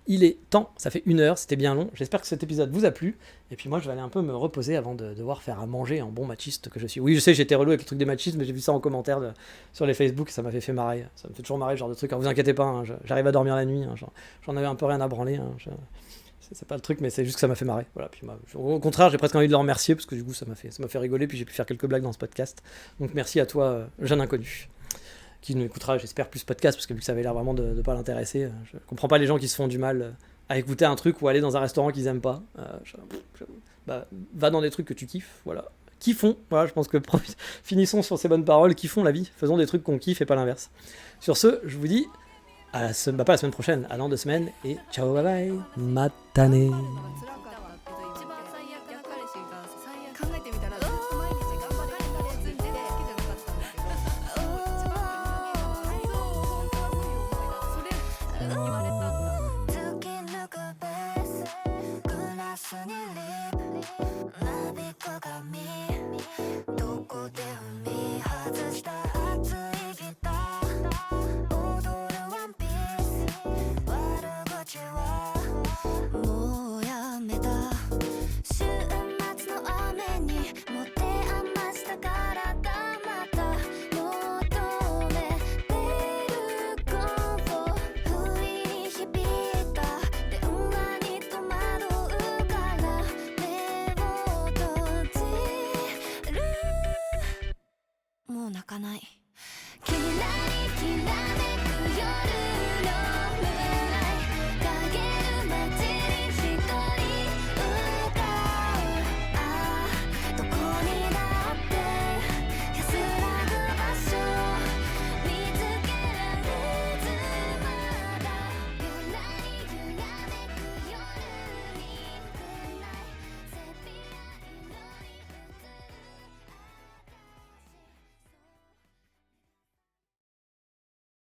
Il est temps, ça fait 1 heure, c'était bien long. J'espère que cet épisode vous a plu. Et puis moi, je vais aller un peu me reposer avant de devoir faire à manger en bon machiste que je suis. Oui, je sais, j'étais relou avec le truc des machistes, mais j'ai vu ça en commentaire sur les Facebook, ça m'a fait marrer. Ça me fait toujours marrer ce genre de truc. Alors vous inquiétez pas, hein, j'arrive à dormir la nuit. Hein, j'en avais un peu rien à branler. Hein, c'est pas le truc, mais c'est juste que ça m'a fait marrer. Voilà, puis au contraire, j'ai presque envie de le remercier parce que du coup, ça m'a fait rigoler. Puis j'ai pu faire quelques blagues dans ce podcast. Donc merci à toi, jeune inconnu, qui nous écoutera, j'espère, plus podcast, parce que vu que ça avait l'air vraiment de ne pas l'intéresser, je comprends pas les gens qui se font du mal à écouter un truc ou aller dans un restaurant qu'ils aiment pas. Va dans des trucs que tu kiffes, voilà. Kiffons, voilà, je pense que finissons sur ces bonnes paroles, kiffons la vie, faisons des trucs qu'on kiffe et pas l'inverse. Sur ce, je vous dis, pas la semaine prochaine, à dans 2 semaines, et ciao, bye bye, matane. もう泣かない。